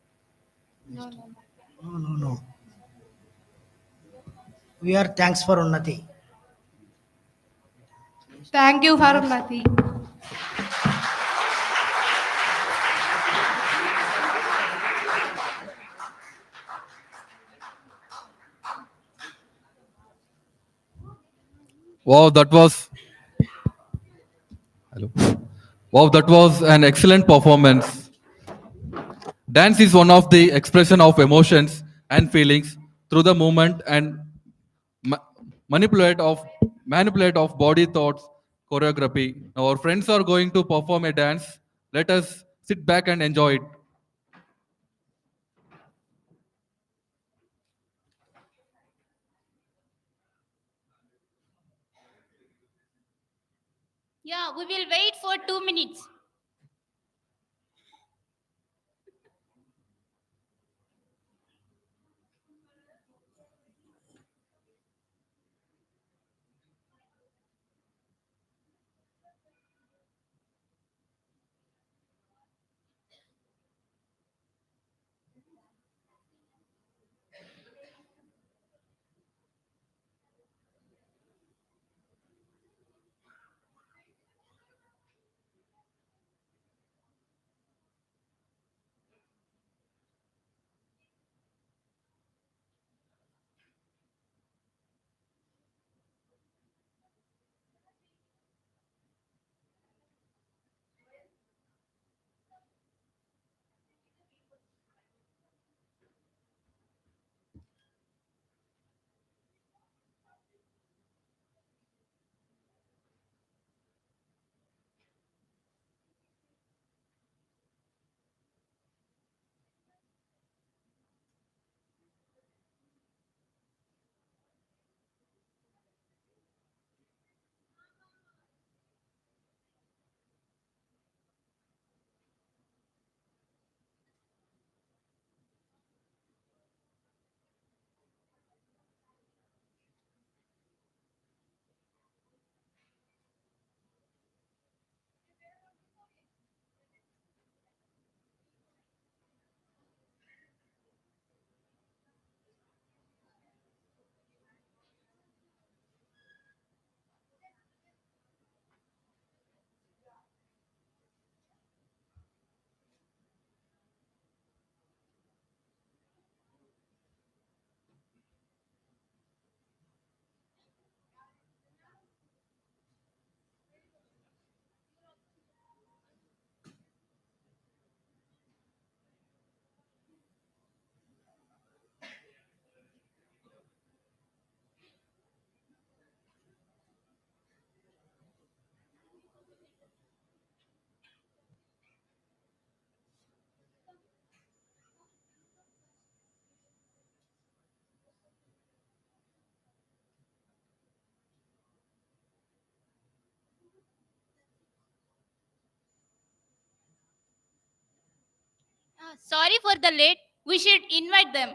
No. We are thanks for Unnati. Thank you for Unnati. Wow, that was hello. Wow, that was an excellent performance. Dance is one of the expression of emotions and feelings through the movement and ma- manipulate of body thoughts choreography. Now our friends are going to perform a dance. Let us sit back and enjoy it. Yeah, we will wait for 2 minutes. Sorry for the late. We should invite them.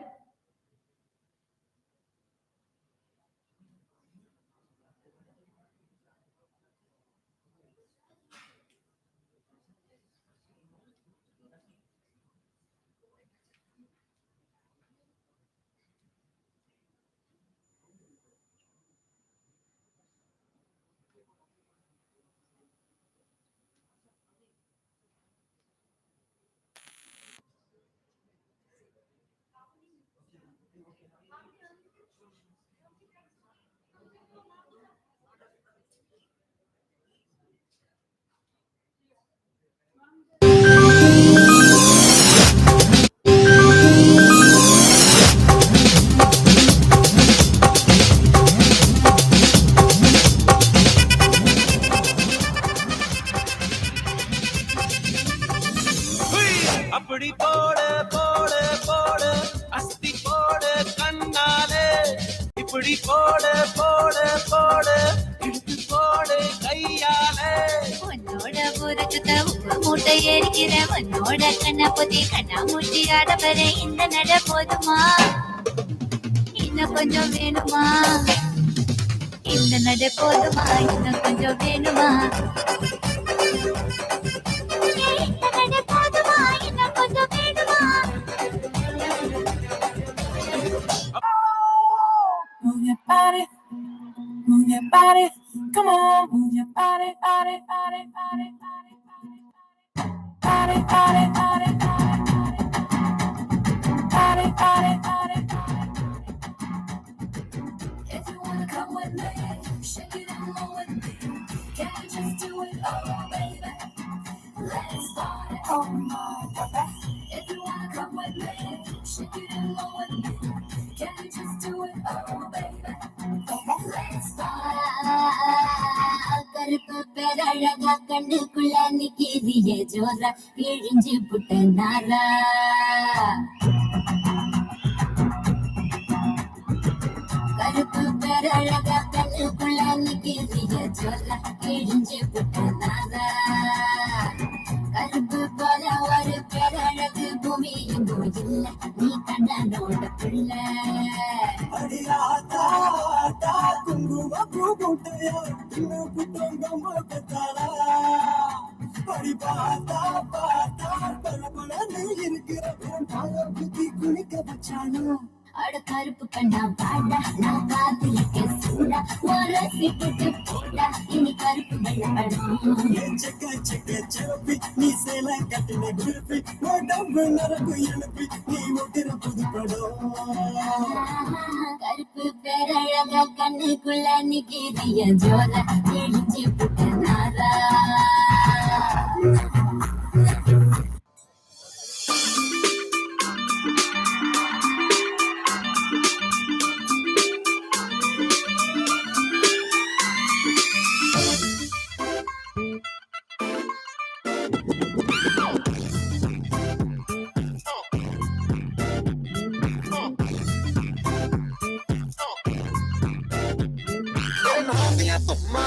அப்படி போடு போடு போடு அஸ்தி போடு கண்ணாலே இப்படி போடு போடு போடு இழுத்து போடு கையாலே உன்னோட ஊரகத்த உப்பு மூட்டை எரிக்கிற உன்னோட கண்ண பொத்தி கண்ணா மூட்டி ஆடவர இந்த நட போதுமா இன்னும் கொஞ்சம் வேணுமா இந்த நட போதுமா இன்னும் கொஞ்சம் வேணுமா இந்த நட போதுமா இன்னும் கொஞ்சம் வேணுமா Move your body, move your body, come on, move your body, body, body, body, body, body, body, body, body, body, body. If you wanna come with me, shake it and roll with me. Can we just do it, oh baby? Let's party, oh my baby. If you wanna come with me, shake it and roll with me. Can we just do it, oh baby? Let's party. கருப்பு பேரழகா கண்ணுக்குள்ள நிக்கிறிய ஜோரா இழிஞ்சு புட்ட நாரா கருப்பு பேரழகா கண்ணுக்குள்ள நிக்கிறிய ஜோரா இழிஞ்சு புட்ட நாரா கருப்பு போல ஒரு பேரழகு பூமி எங்கும் இல்ல நீ கண்ணனோட பிள்ள அடியாத்தா ஆத்தா குங்கும பூ போட்டையா இன்னும் புத்தங்கம் போட்டாளா படி பார்த்தா பார்த்தா பரபரன்னு இருக்கிற பால புத்தி குளிக்க வச்சானா அட கருப்பு கண்ணா பாடா நான் காத்திருக்க சூடா ஒரு சிப்புட்டு போடா இனி கருப்பு வெள்ளப்படும் செக்க செக்க செலப்பி நீ சேல கட்டின குருப்பி உடம்பு நரம்பு எழுப்பி நீ ஒட்டுற புதுப்படம் கருப்பு பேரழகா கண்ணுக்குள்ள நிக்கிறிய ஜோரா இழிஞ்சு புட்ட நாரா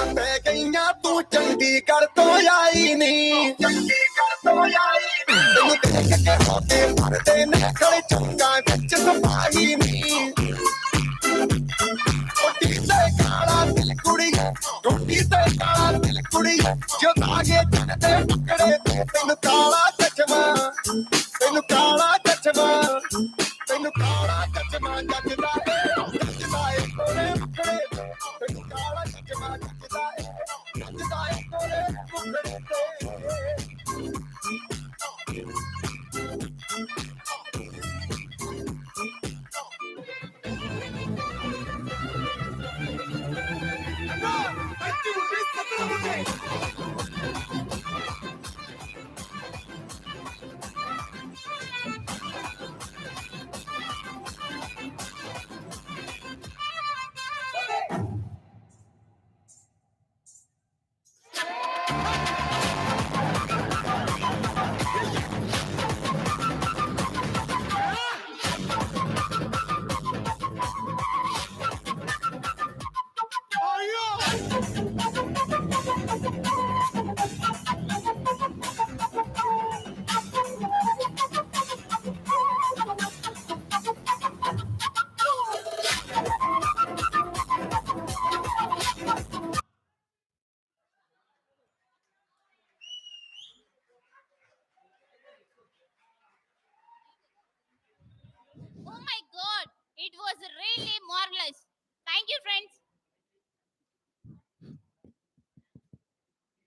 ਮੈਂ ਗਈਆਂ ਤੂੰ ਚੰਡੀਗੜ੍ਹ ਤੋਂ ਆਈ ਨੀ ਚੰਡੀਗੜ੍ਹ ਤੋਂ ਆਈ ਨੀ ਤੈਨੂੰ ਦੇਖ ਕੇ ਹੋਤੇ ਮਰਦੇ ਨੇ ਖੜੇ ਚੰਗਾ ਵਿੱਚ ਸਫਾਈ ਨੀ ਕੋਟੀ ਤੇ ਕਾਲਾ ਦਿਲ ਕੁੜੀ ਕੋਟੀ ਤੇ ਕਾਲਾ ਦਿਲ ਕੁੜੀ ਜੋ ਤਾਗੇ ਚੜਦੇ ਪਕੜੇ ਤੈਨੂੰ ਕਾਲਾ ਚਸ਼ਮਾ ਤੈਨੂੰ ਕਾਲਾ ਚਸ਼ਮਾ ਤੈਨੂੰ ਕਾਲਾ ਚਸ਼ਮਾ ਜੱਜਦਾ ਏ ਕੋਲੇ ਮੁਕੜੇ ਤੈਨੂੰ ਕਾਲਾ ਚਸ਼ਮਾ ਜੱਜਦਾ ਏ ਕੋਲੇ ਮੁਕੜੇ It was really marvelous. Thank you, friends.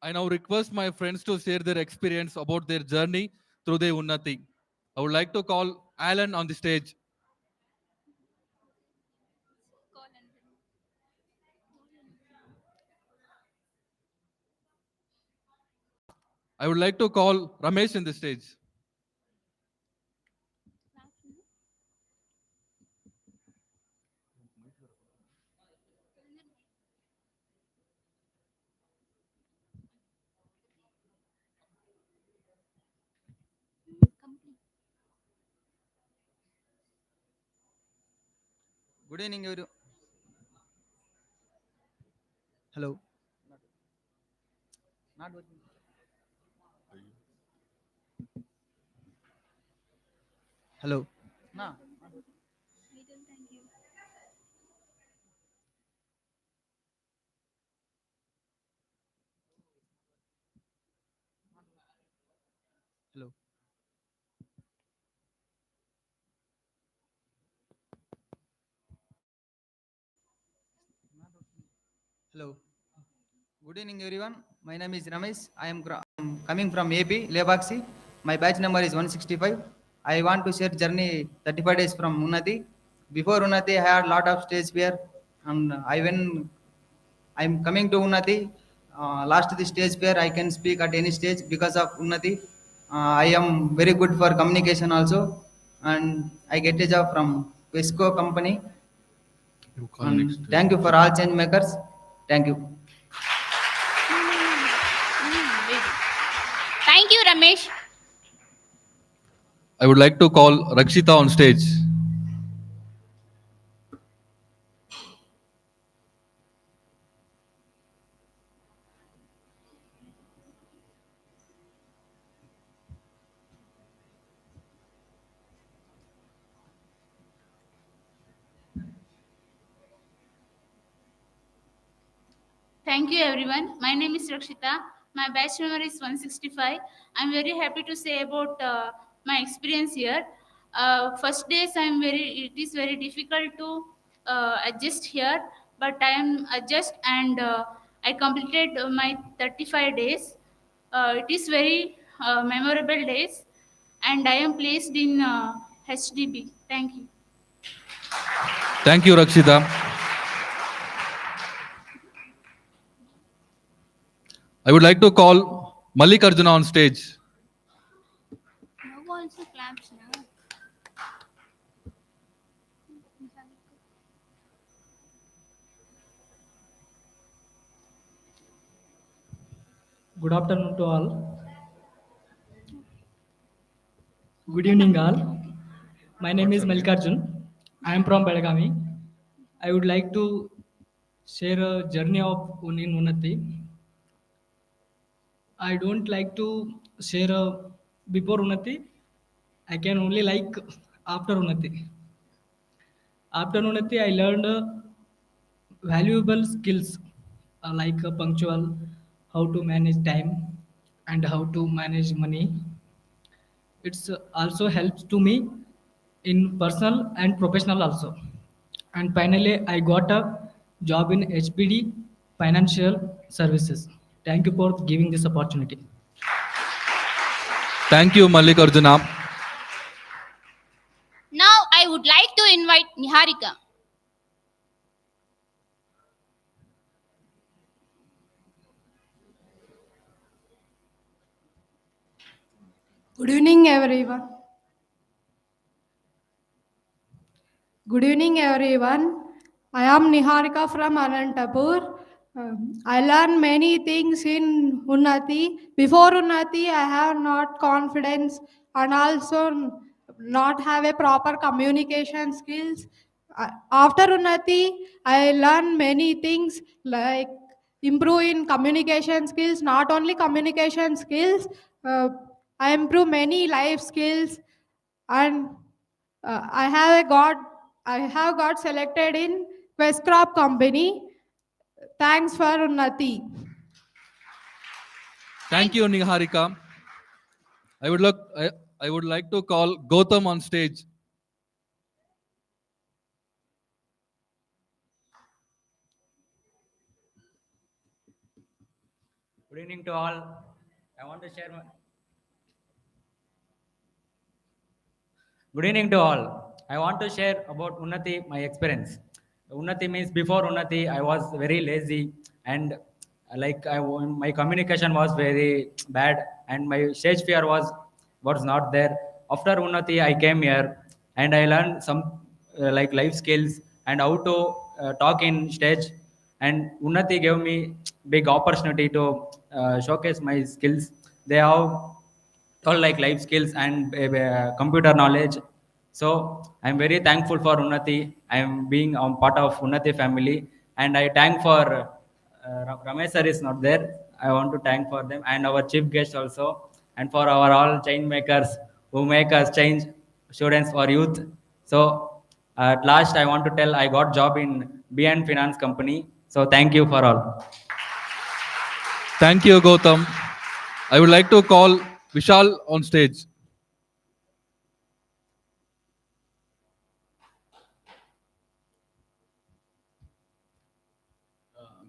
I now request my friends to share their experience about their journey through the Unnati. I would like to call Alan on the stage. I would like to call Ramesh in the stage. Good evening, everyone. Hello. Not working. Hello. No. Hello. Hello. Good evening, everyone. My name is Ramesh. I'm coming from AP, Lebaksi. My batch number is 165. I want to share journey 35 days from Unnati. Before Unnati, I had lot of stage fear, and I'm coming to Unnati. Last the stage fear, I can speak at any stage because of Unnati. I am very good for communication also, and I get a job from Wesco company. Thank you for all change makers. Thank you. Thank you, Ramesh. I would like to call Rakshita on stage. Thank you everyone. My name is Rakshita. My batch number is 165. I'm very happy to say about my experience here. First days it is very difficult to adjust here, but I am adjust and I completed my 35 days. It is very memorable days and I am placed in HDB. Thank you. Thank you, Rakshita. I would like to call Malik Arjuna on stage. No also claps now. Good afternoon to all. Good evening, all. My name is Mallikarjun. I am from Belgavi. I would like to share a journey of in Unnati. I don't like to share before Unnati. I can only like after Unnati. After Unnati, I learned valuable skills like punctual, how to manage time, and how to manage money. It's also helps to me in personal and professional also. And finally, I got a job in HPD Financial Services. Thank you for giving this opportunity. Thank you, Malik Arjuna. Now I would like to invite Niharika. Good evening, everyone. Good evening, everyone. I am Niharika from Anantapur. I learned many things in Unnati. Before Unnati, I have not confidence and also not have a proper communication skills. After Unnati, I learned many things like improve in communication skills. Not only communication skills, I improve many life skills and I have got selected in Quest Crop Company. Thanks for Unnati. Thank you, Niharika. I would I would like to call Gautam on stage. Good evening to all. I want to share my. Good evening to all. I want to share about Unnati, my experience. Unnati means before Unnati, I was very lazy and my communication was very bad and my stage fear was not there. After Unnati, I came here and I learned some like life skills and how to talk in stage. And Unnati gave me big opportunity to showcase my skills. They have all like life skills and computer knowledge. So I'm very thankful for Unnati. I'm being part of Unnati family, and I thank for Ramesh sir is not there. I want to thank for them and our chief guest also, and for our all change makers who make us change students or youth. So at last I want to tell I got job in BN Finance company. So thank you for all. Thank you, Gautam. I would like to call Vishal on stage.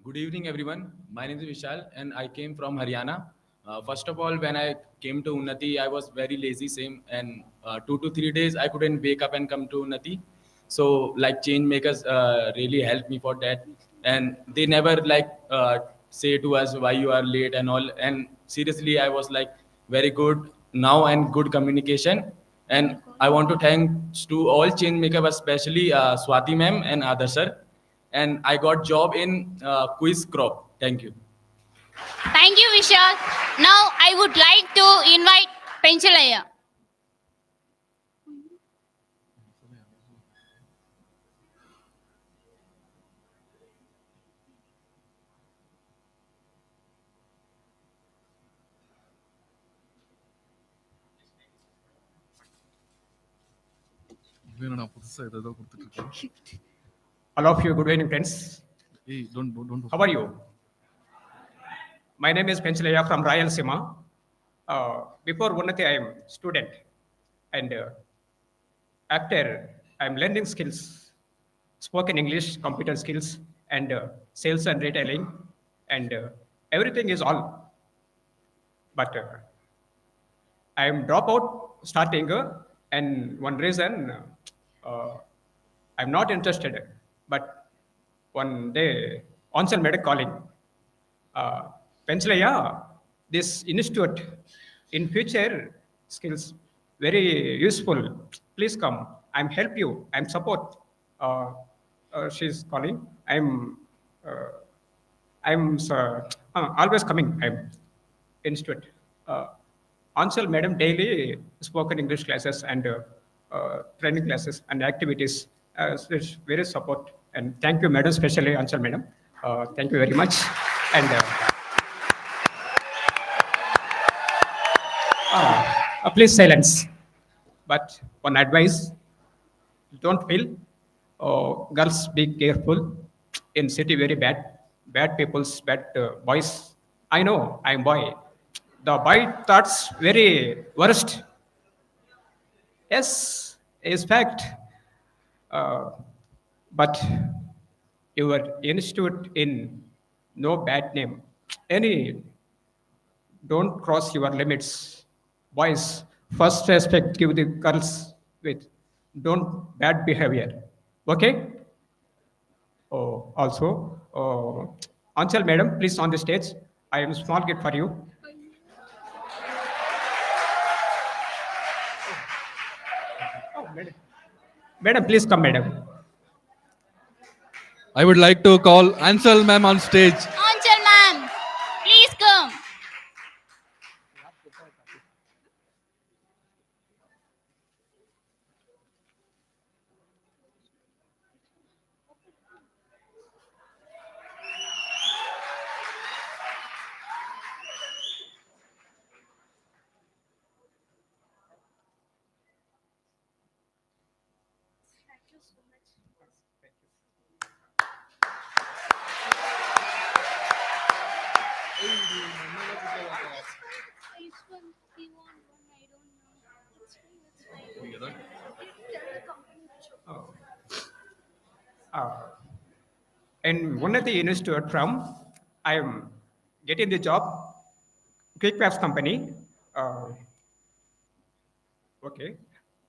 Good evening, everyone. My name is Vishal, and I came from Haryana. First of all, when I came to Unnati, I was very lazy, same, and 2 to 3 days I couldn't wake up and come to Unnati. So, like, change makers really helped me for that, and they never say to us why you are late and all. And seriously, I was like very good now and good communication. And I want to thank to all change makers, especially Swati ma'am and Adarsh sir, and I got job in quiz crop. Thank you. Thank you, Vishal. Now I would like to invite Penchalaya. All of you, good evening, friends. Hey, don't. How are you? My name is Penchalaya from Rayalaseema. Before Unnati, I am student, and after I am learning skills, spoken English, computer skills, and sales and retailing, and everything is all. But I am dropout starting, and one reason uh, I'm not interested. But one day, Onsel made a calling. Penchalaya, this institute in future skills very useful. Please come. I'm help you. I'm support. She's calling. Uh, I'm always coming. I'm institute. Ansel Madam daily spoken English classes and training classes and activities. It's very support, and thank you, Madam, especially Ansel Madam. Thank you very much. And please silence. But one advice: don't feel. Girls, be careful. In city, very bad. Bad people's bad boys. I know. I'm boy. The boy thoughts very worst. Yes, is fact. Uh, but your institute in no bad name. Any don't cross your limits. Boys, first respect give the girls with. Don't bad behavior. Okay? Oh, also, Anchal madam, please on the stage. I am a small gift for you. Oh, madam. Madam, please come, madam. I would like to call Ansel ma'am on stage. Anchal ma'am, please come. In Unnati Institute from, I am getting the job quick maps company. Uh, okay.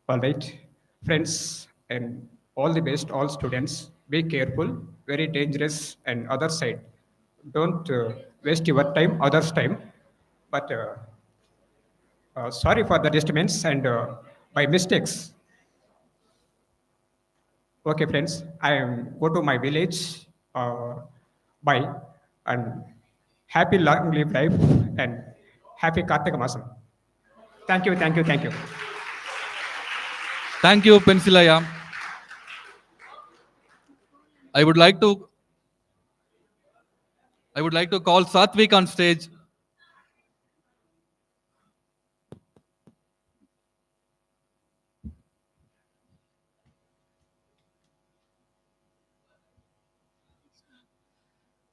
All right. Friends and all the best, all students, be careful, very dangerous and other side. Don't waste your time, others' time. But sorry for the disturbance and by mistakes. Okay, friends, I am go to my village. Bye, and happy long live life and happy Kartika Masam. Thank you, thank you, thank you. Thank you, Pensilaya. I would like to I would like to call Satvik on stage.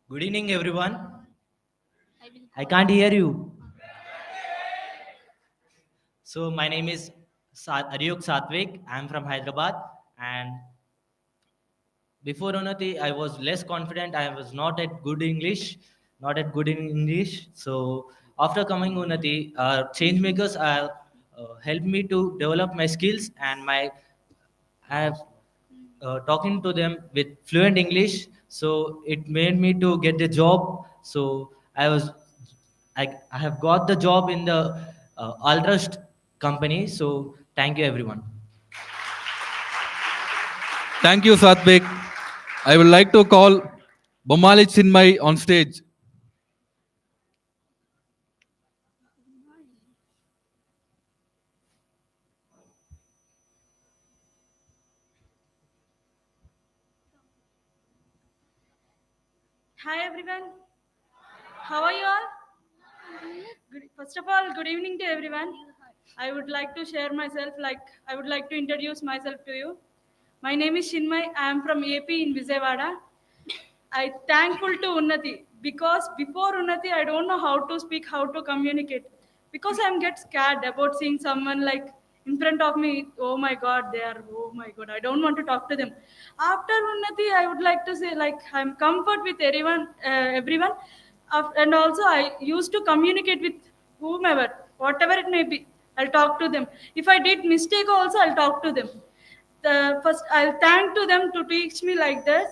Good evening, everyone. I can't hear you. So my name is Aryuk Satvik. I'm from Hyderabad, and before Unnati, I was less confident. I was not at good English, not at good in English. So after coming Unnati, change makers helped me to develop my skills, and I have talking to them with fluent English. So it made me to get the job. So I have got the job in the Altrust company. So thank you, everyone. Thank you, Satvik. I would like to call Bomali Chinmay on stage. Hi everyone. How are you all? First of all, good evening to everyone. I would like to share myself, I would like to introduce myself to you. My name is Shinmay. I am from AP in Vijayawada. I thankful to Unnati because before Unnati, I don't know how to speak, how to communicate. Because I'm get scared about seeing someone like in front of me. Oh my God, they are. Oh my God, I don't want to talk to them. After Unnati, I would like to say I'm comfort with everyone, and also I used to communicate with whomever, whatever it may be. I'll talk to them. If I did mistake, also I'll talk to them. The first I'll thank to them to teach me like this.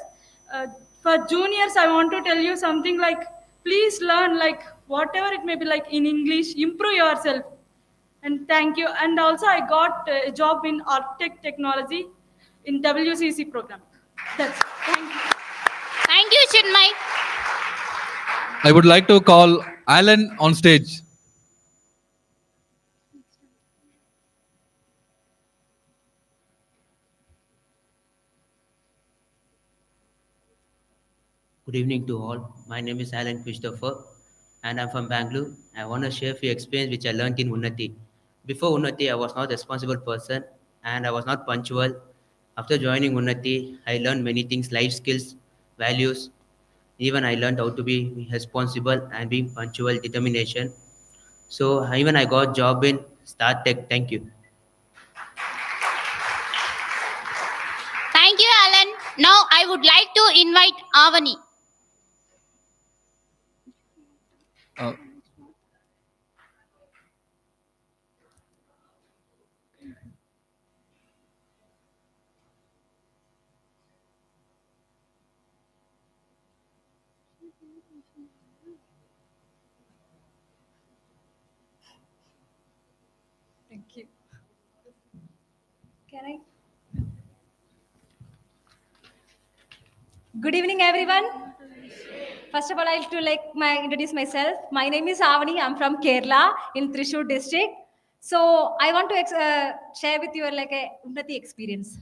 Uh, for juniors, I want to tell you something like please learn like whatever it may be like in English, improve yourself. And thank you. And also I got a job in Arctic technology in WCC program. That's thank you. Thank you, Chinmay. I would like to call Alan on stage. Good evening to all. My name is Alan Christopher and I'm from Bangalore. I want to share a few experience which I learned in Unnati. Before Unnati, I was not a responsible person and I was not punctual. After joining Unnati, I learned many things, life skills, values. Even I learned how to be responsible and being punctual, determination. So even I got job in Start Tech. Thank you. Thank you, Alan. Now I would like to invite Avani. Uh, Thank you. Can I? Good evening, everyone. First of all, I'll to introduce myself. My name is Avani. I'm from Kerala in Thrissur district. So I want to share with you like a Unnati experience.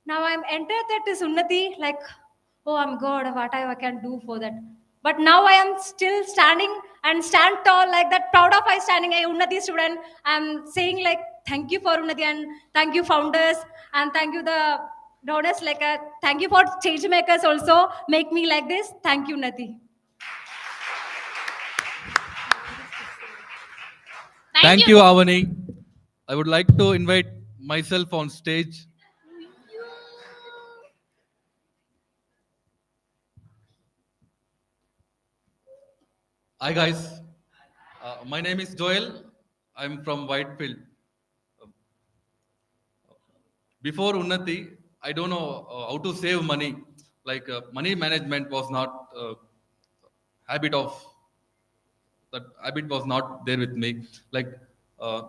Now I'm entered that is Unnati like, oh, I'm God. What I can do for that. But now I am still standing and stand tall like that. Proud of I standing a Unnati student. I'm saying like thank you for Unnati and thank you founders and thank you the donors like a thank you for change makers also make me like this. Thank you, Unnati. Thank you, Avani. I would like to invite myself on stage. Hi, guys. My name is Joel. I'm from Whitefield. Before Unnati, I don't know how to save money. Like money management was not habit of that habit was not there with me. Like uh,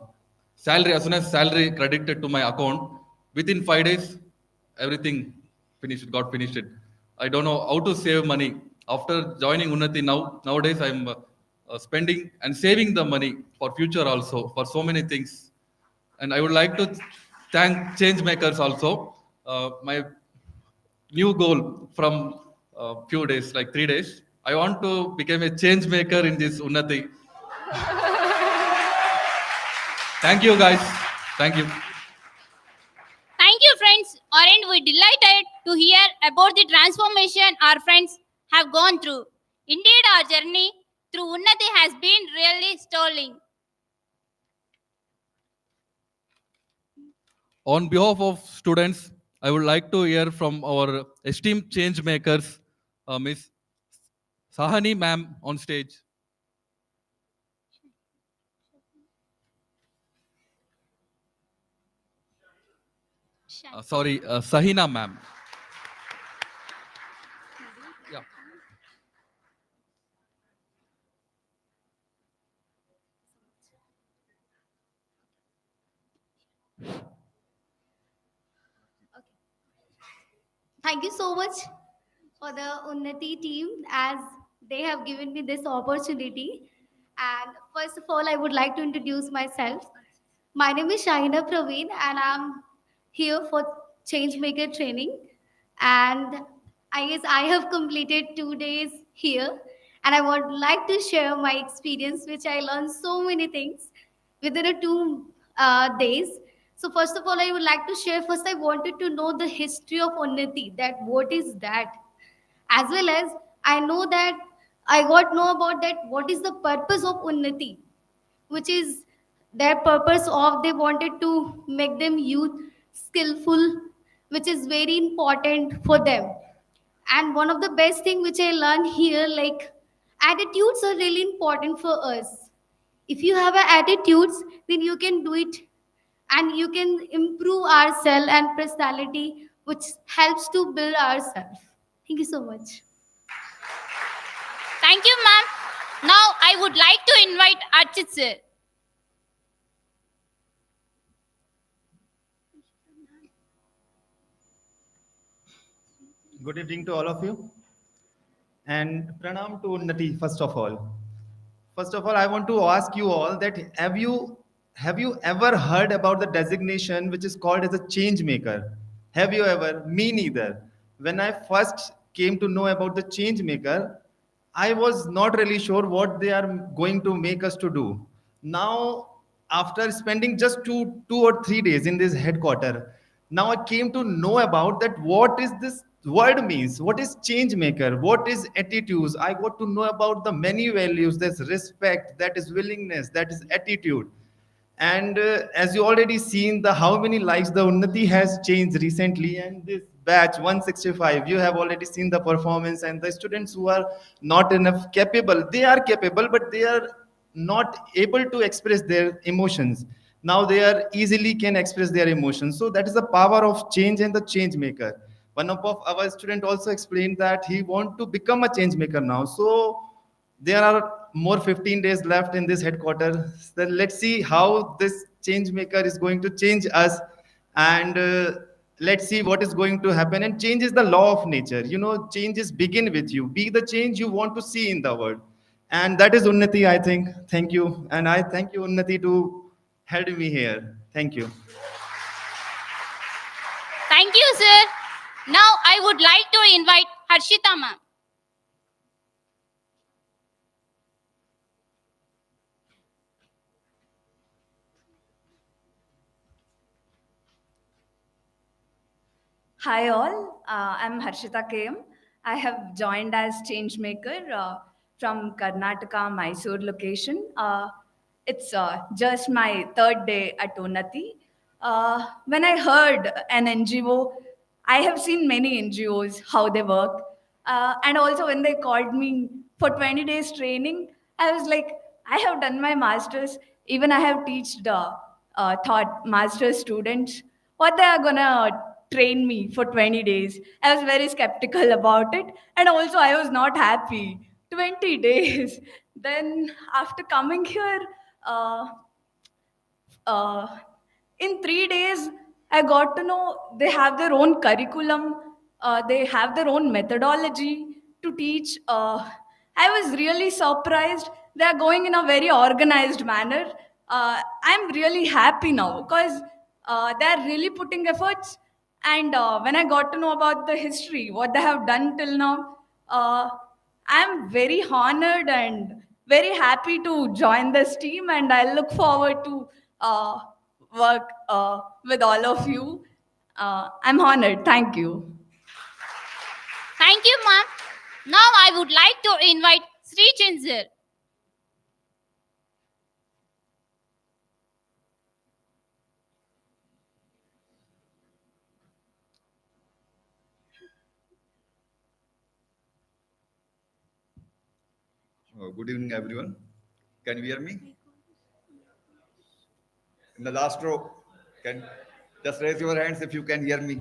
salary, as soon as salary credited to my account, within 5 days, everything got finished. I don't know how to save money. After joining Unnati nowadays I'm spending and saving the money for future also for so many things. And I would like to thank change makers also. My new goal from few days, like 3 days. I want to become a change maker in this Unnati. Thank you, guys. Thank you. Thank you, friends. Aren't we delighted to hear about the transformation our friends have gone through? Indeed, our journey through Unnati has been really stirring. On behalf of students, I would like to hear from our esteemed change makers, Miss Sahani ma'am on stage. Sorry, Sahina ma'am. Yeah. Thank you so much for the Unnati team as they have given me this opportunity. And first of all, I would like to introduce myself. My name is Shahina Praveen, and I'm here for Changemaker training. And I guess I have completed 2 days here, and I would like to share my experience, which I learned so many things within a 2 days. So first of all, I would like to share. First, I wanted to know the history of Unnati. That what is that, as well as I know that I got know about that. What is the purpose of Unnati? Which is their purpose of they wanted to make them youth skillful, which is very important for them. And one of the best thing which I learned here, like attitudes are really important for us. If you have a attitudes, then you can do it and you can improve ourselves and personality, which helps to build ourselves. Thank you so much. Thank you, ma'am. Now I would like to invite Archit sir. Good evening to all of you. And pranam to Unnati, first of all. First of all, I want to ask you all that have you ever heard about the designation which is called as a change maker? Have you ever? Me neither. When I first came to know about the change maker, I was not really sure what they are going to make us to do. Now, after spending just two or 3 days in this headquarter, now I came to know about that what is this word means, what is change maker, what is attitudes. I got to know about the many values. There's respect, that is willingness, that is attitude. And as you already seen the how many lives the Unnati has changed recently, and this batch 165, you have already seen the performance, and the students who are not enough capable, they are capable, but they are not able to express their emotions. Now they are easily can express their emotions. So that is the power of change and the change maker. One of our student also explained that he want to become a change maker now. So there are more 15 days left in this headquarters. Then let's see how this change maker is going to change us, and let's see what is going to happen. And change is the law of nature. You know, changes begin with you. Be the change you want to see in the world, and that is Unnati, I think. Thank you, and I thank you, Unnati, to held me here. Thank you. Thank you, sir. Now I would like to invite Harshita ma'am. Hi all, I'm Harshita KM. I have joined as changemaker from Karnataka, Mysore location. It's just my third day at Unnati. When I heard an NGO, I have seen many NGOs, how they work. And also when they called me for 20 days training, I was like, I have done my masters. Even I have taught master's students what they are gonna train me for 20 days. I was very skeptical about it, and also I was not happy. 20 days. Then after coming here, uh, uh, in 3 days, I got to know they have their own curriculum, they have their own methodology to teach. I was really surprised. They are going in a very organized manner. I'm really happy now because they are really putting efforts. And when I got to know about the history, what they have done till now, I'm very honored and very happy to join this team, and I look forward to uh, work with all of you. I'm honored. Thank you. Thank you, ma'am. Now I would like to invite Sri Chinzir. Good evening, everyone. Can you hear me? In the last row, can just raise your hands if you can hear me.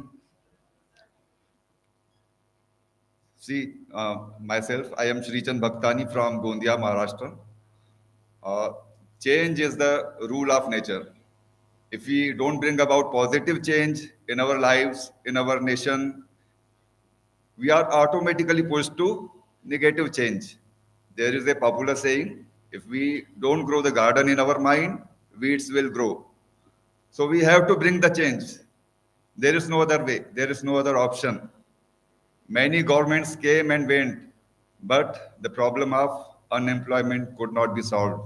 See, myself, I am Srichand Bhaktani from Gondia, Maharashtra. Uh, Change is the rule of nature. If we don't bring about positive change in our lives, in our nation, we are automatically pushed to negative change. There is a popular saying, if we don't grow the garden in our mind, weeds will grow. So we have to bring the change. There is no other way. There is no other option. Many governments came and went, but the problem of unemployment could not be solved.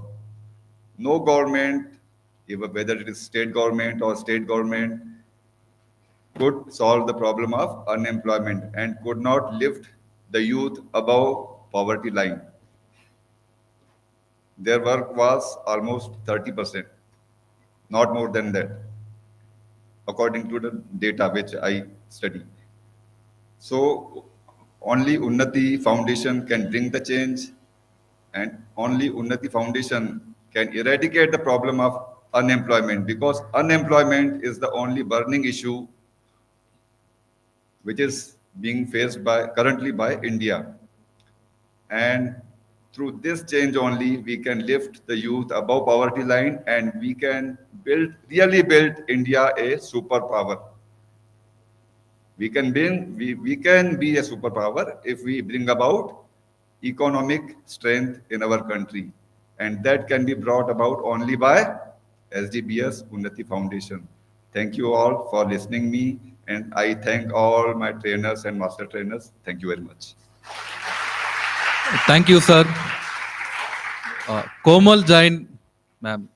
No government, even whether it is state government or state government, could solve the problem of unemployment and could not lift the youth above poverty line. Their work was almost 30%, not more than that, according to the data which I study. So only Unnati Foundation can bring the change, and only Unnati Foundation can eradicate the problem of unemployment, because unemployment is the only burning issue which is being faced by currently by India. And through this change only we can lift the youth above poverty line, and we can really build India a superpower. We can be a superpower if we bring about economic strength in our country, and that can be brought about only by SDBS Unnati Foundation. Thank you all for listening me, and I thank all my trainers and master trainers. Thank you very much. Thank you, sir. Komal Jain, ma'am.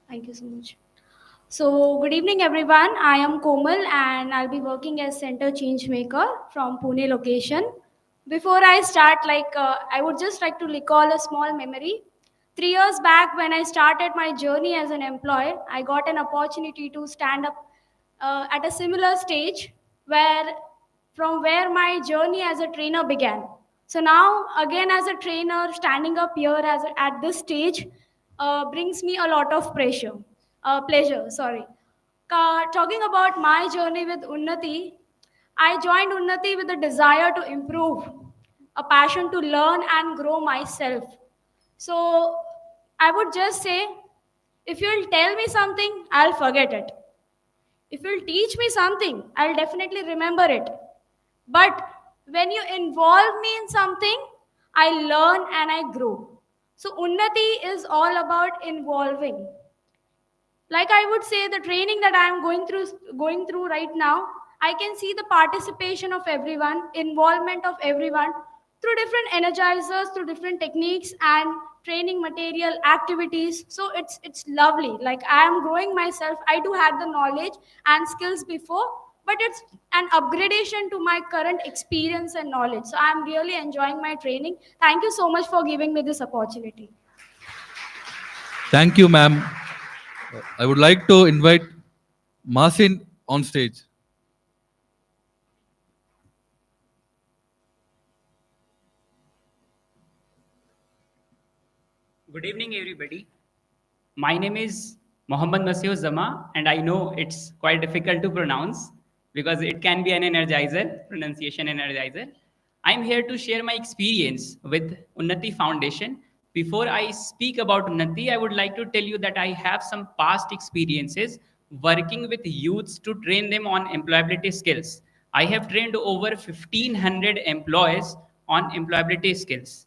Thank you so much. So, good evening, everyone. I am Komal, and I'll be working as Center Change Maker from Pune location. Before I start, I would just like to recall a small memory. 3 years back, when I started my journey as an employee, I got an opportunity to stand up at a similar stage where from where my journey as a trainer began. So now, again, as a trainer, standing up here at this stage brings me a lot of pleasure. Sorry. Talking about my journey with Unnati, I joined Unnati with a desire to improve, a passion to learn and grow myself. So I would just say, if you'll tell me something, I'll forget it. If you'll teach me something, I'll definitely remember it. But when you involve me in something, I learn and I grow. So Unnati is all about involving. Like I would say, the training that I am going through right now, I can see the participation of everyone, involvement of everyone through different energizers, through different techniques and training material activities. So it's lovely. Like I am growing myself. I do have the knowledge and skills before, but it's an upgradation to my current experience and knowledge. So I'm really enjoying my training. Thank you so much for giving me this opportunity. Thank you, ma'am. I would like to invite Masin on stage. Good evening, everybody. My name is Mohammad Masih Zama, and I know it's quite difficult to pronounce because it can be an energizer, pronunciation energizer. I'm here to share my experience with Unnati Foundation. Before I speak about Unnati, I would like to tell you that I have some past experiences working with youths to train them on employability skills. I have trained over 1,500 employees on employability skills.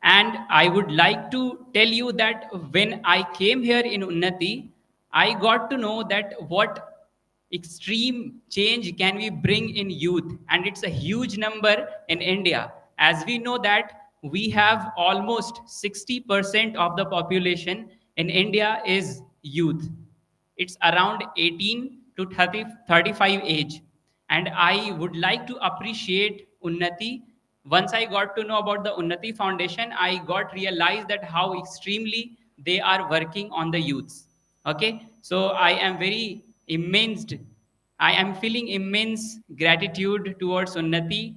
And I would like to tell you that when I came here in Unnati, I got to know that what extreme change can we bring in youth. And it's a huge number in India. As we know that we have almost 60% of the population in India is youth. It's around 18 to 35 age. And I would like to appreciate Unnati. Once I got to know about the Unnati Foundation, I got realized that how extremely they are working on the youths. Okay, so I am very immersed. I am feeling immense gratitude towards Unnati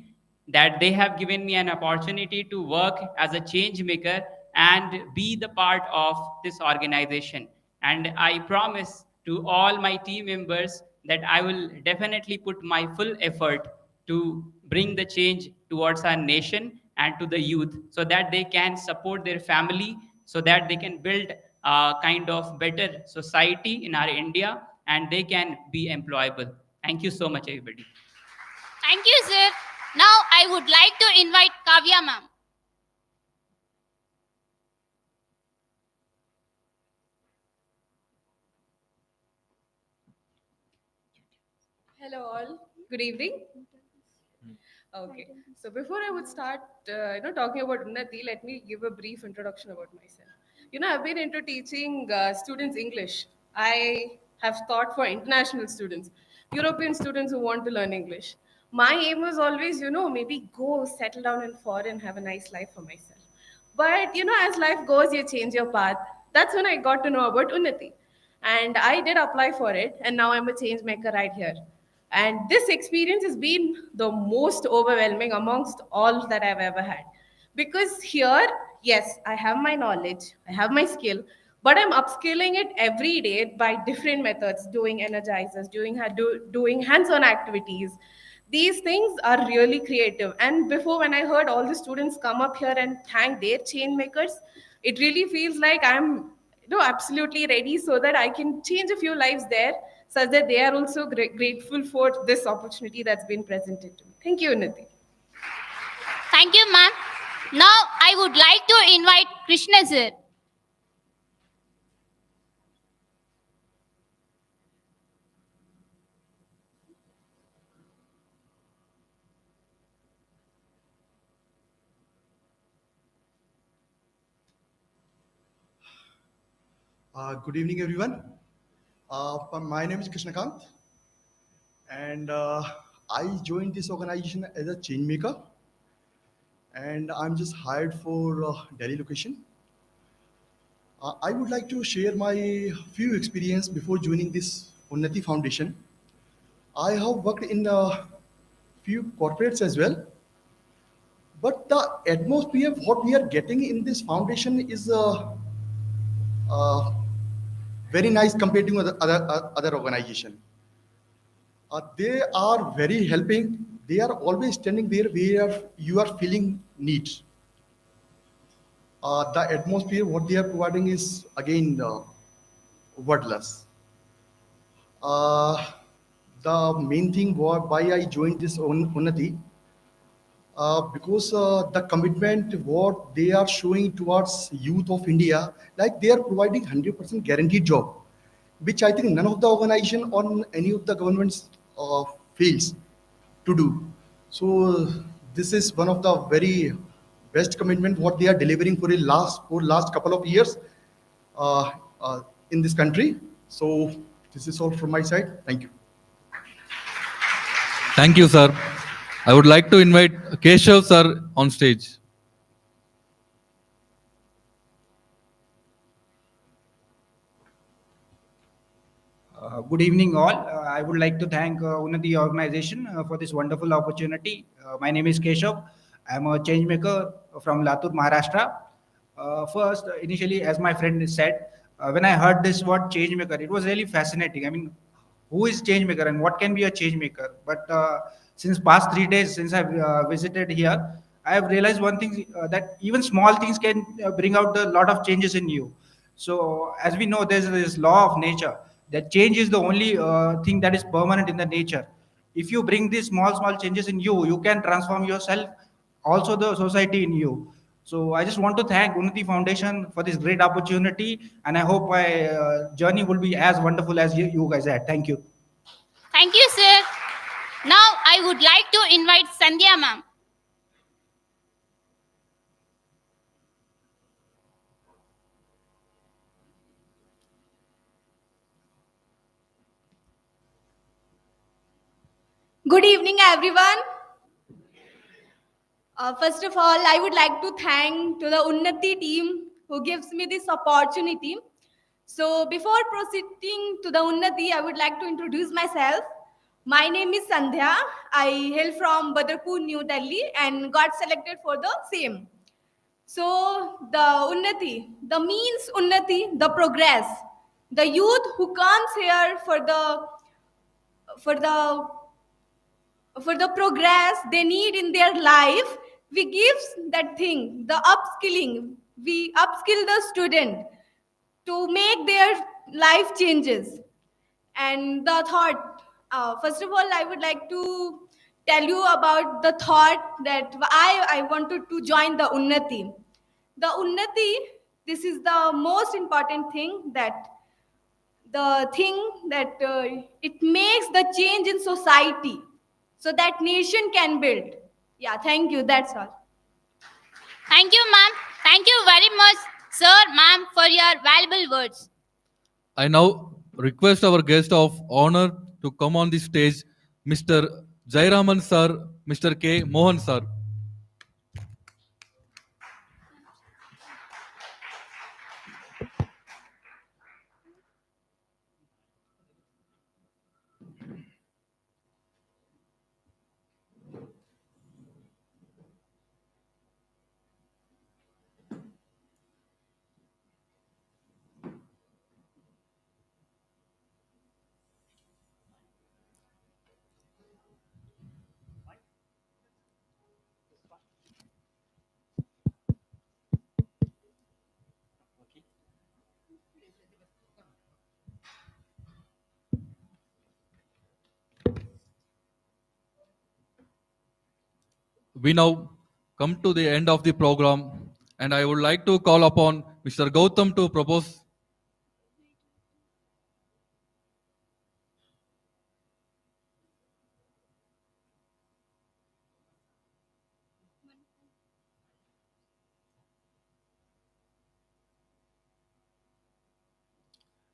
that they have given me an opportunity to work as a change maker and be the part of this organization. And I promise to all my team members that I will definitely put my full effort to bring the change towards our nation and to the youth so that they can support their family, so that they can build a kind of better society in our India and they can be employable. Thank you so much, everybody. Thank you, sir. Now I would like to invite Kavya ma'am. Hello all. Good evening. Okay. So before I would start, talking about Unnati, let me give a brief introduction about myself. I've been into teaching students English. I have taught for international students, European students who want to learn English. My aim was always, maybe go settle down in foreign, have a nice life for myself. But as life goes, you change your path. That's when I got to know about Unnati. And I did apply for it, and now I'm a change maker right here. And this experience has been the most overwhelming amongst all that I've ever had. Because here, yes, I have my knowledge, I have my skill, but I'm upskilling it every day by different methods, doing energizers, doing hands-on activities. These things are really creative. And before, when I heard all the students come up here and thank their chain makers, it really feels like I'm absolutely ready so that I can change a few lives there, such that they are also grateful for this opportunity that's been presented to me. Thank you, Unnati. Thank you, ma'am. Now I would like to invite Krishna sir. Good evening, everyone. My name is Krishnakant, and I joined this organization as a change maker, and I'm just hired for Delhi location. I would like to share my few experience before joining this Unnati Foundation. I have worked in a few corporates as well, but the atmosphere what we are getting in this foundation is uh, very nice compared to other organization. They are very helping. They are always standing there where you are feeling needs. The atmosphere what they are providing is again wordless. Uh, the main thing why I joined this Unnati, because the commitment what they are showing towards youth of India, like they are providing 100% guaranteed job, which I think none of the organization or any of the governments fails to do. So this is one of the very best commitment what they are delivering for last couple of years uh, in this country. So this is all from my side. Thank you. Thank you, sir. I would like to invite Keshav sir on stage. Good evening, all. I would like to thank Unnati organization for this wonderful opportunity. My name is Keshav. I am a change maker from Latur, Maharashtra. First, initially, as my friend said, when I heard this word change maker, it was really fascinating. I mean, who is change maker and what can be a change maker? But since past 3 days since I've visited here, I have realized one thing, that even small things can bring out a lot of changes in you. So as we know, there's this law of nature that change is the only thing that is permanent in the nature. If you bring these small changes in you, you can transform yourself, also the society in you. So I just want to thank Unnati Foundation for this great opportunity, and I hope my journey will be as wonderful as you guys had. Thank you. Thank you, sir. Now I would like to invite Sandhya ma'am. Good evening, everyone. First of all, I would like to thank to the Unnati team who gives me this opportunity. So before proceeding to the Unnati, I would like to introduce myself. My name is Sandhya. I hail from Badarpur, New Delhi, and got selected for the same. So the Unnati, the means Unnati, the progress. The youth who comes here for the for the progress they need in their life, we give that thing, the upskilling. We upskill the student to make their life changes. And the thought, first of all, I would like to tell you about the thought that I wanted to join the Unnati. The Unnati, this is the most important thing, that the thing that it makes the change in society so that nation can build. Yeah, thank you. That's all. Thank you, ma'am. Thank you very much, sir, ma'am, for your valuable words. I now request our guest of honor to come on the stage, Mr. Jairaman sir, Mr. K. Mohan sir. We now come to the end of the program, and I would like to call upon Mr. Gautam to propose.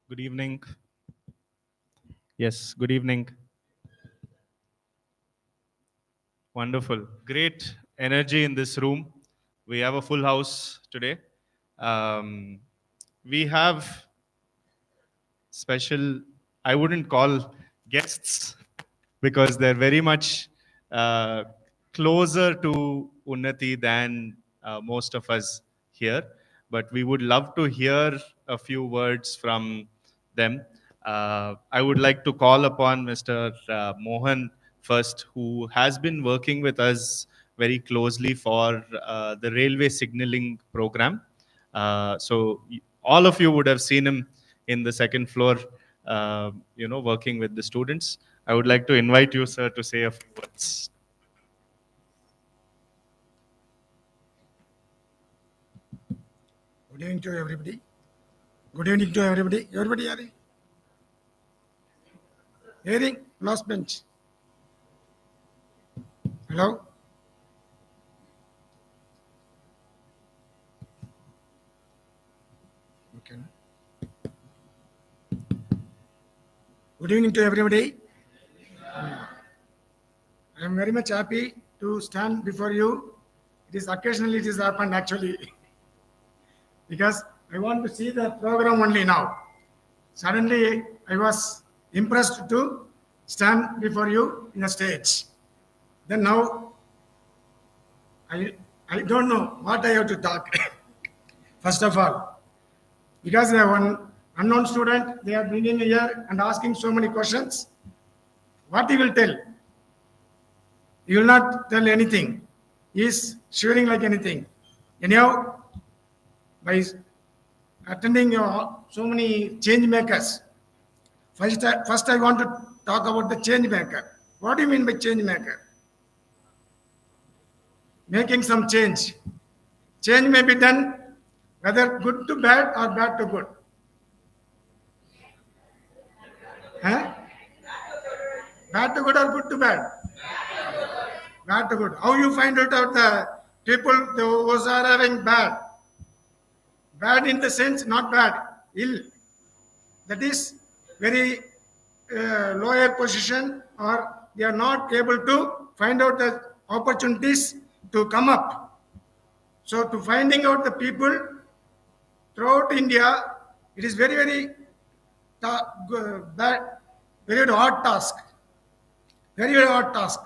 Good evening. Yes, good evening. Wonderful. Great energy in this room. We have a full house today. We have special, I wouldn't call guests because they're very much closer to Unnati than most of us here. But we would love to hear a few words from them. I would like to call upon Mr. Mohan first, who has been working with us very closely for the railway signaling program. All of you would have seen him in the second floor, working with the students. I would like to invite you, sir, to say a few words. Good evening to everybody. Good evening to everybody. Everybody hearing? Hearing? Last bench. Hello? Okay. Good evening to everybody. I am very much happy to stand before you. Occasionally it is happened actually. Because I want to see the program only now. Suddenly I was impressed to stand before you in the stage. Then now I don't know what I have to talk. first of all, because they are one unknown student, they are bringing here and asking so many questions. What he will tell? He will not tell anything. He is shivering like anything. Anyhow, by attending so many change makers, first I want to talk about the change maker. What do you mean by change maker? Making some change. Change may be done whether good to bad or bad to good. Huh? Bad to good or good to bad? Bad to good. How you find out the people those are having bad? Bad in the sense not bad, ill. That is very lower position, or they are not able to find out the opportunities to come up. So to finding out the people throughout India, it is very, very bad, very hard task. Very, very hard task.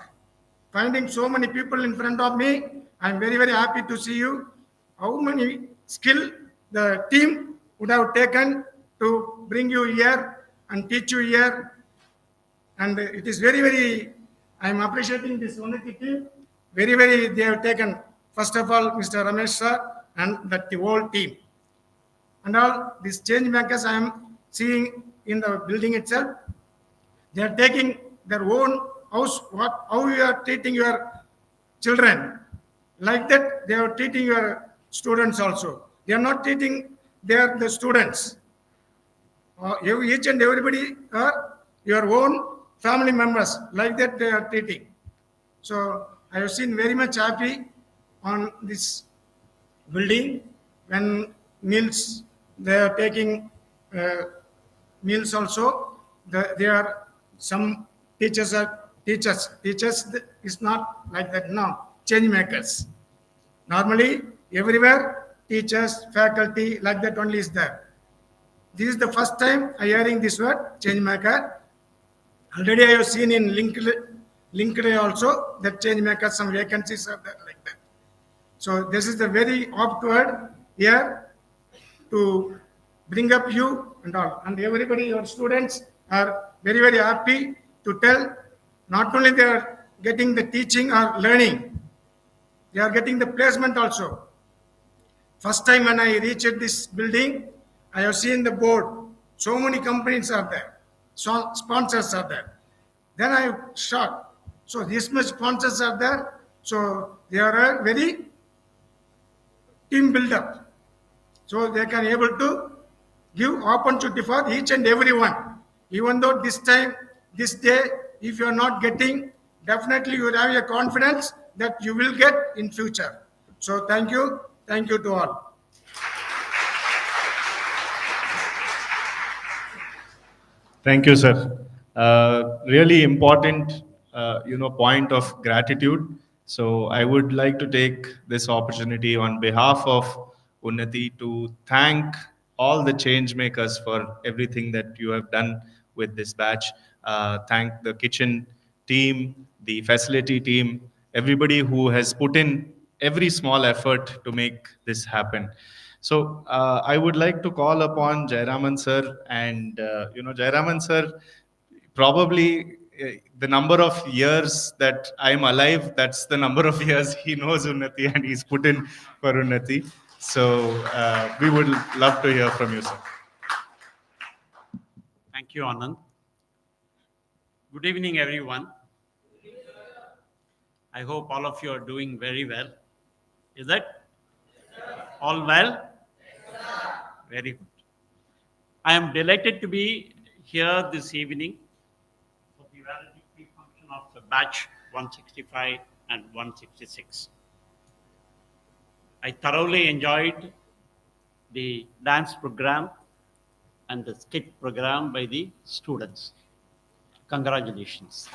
Finding so many people in front of me, I am very, very happy to see you. How many skill the team would have taken to bring you here and teach you here. And it is very, very, I am appreciating this Unnati team. Very, very, they have taken, first of all, Mr. Ramesh sir and the whole team. And all these change makers I am seeing in the building itself, they are taking their own house, how you are treating your children. Like that, they are treating your students also. They are not treating the students. Each and everybody are your own family members. Like that, they are treating. So I have seen very much happy on this building when meals, they are taking meals also. There are some teachers teachers is not like that now. Change makers. Normally everywhere teachers, faculty like that only is there. This is the first time I hearing this word change maker. Already I have seen in LinkedIn also that change maker some vacancies are there like that. So this is the very opt word here to bring up you and all. And everybody, your students are very, very happy to tell not only they are getting the teaching or learning, they are getting the placement also. First time when I reached this building, I have seen the board. So many companies are there. So sponsors are there. Then I shocked. So this much sponsors are there. So they are a very team builder. So they can able to give opportunity for each and everyone. Even though this time, this day, if you are not getting, definitely you will have a confidence that you will get in future. So thank you to all. Thank you, sir. Really important, point of gratitude. So I would like to take this opportunity on behalf of Unnati to thank all the change makers for everything that you have done with this batch. Thank the kitchen team, the facility team, everybody who has put in every small effort to make this happen. So I would like to call upon Jairaman sir, and Jairaman sir, probably the number of years that I'm alive, that's the number of years he knows Unnati and he's put in for Unnati. So we would love to hear from you, sir. Thank you, Anand. Good evening, everyone. I hope all of you are doing very well. Is that all well? Very good. I am delighted to be here this evening for the validity function of the batch 165 and 166. I thoroughly enjoyed the dance program and the skit program by the students. Congratulations.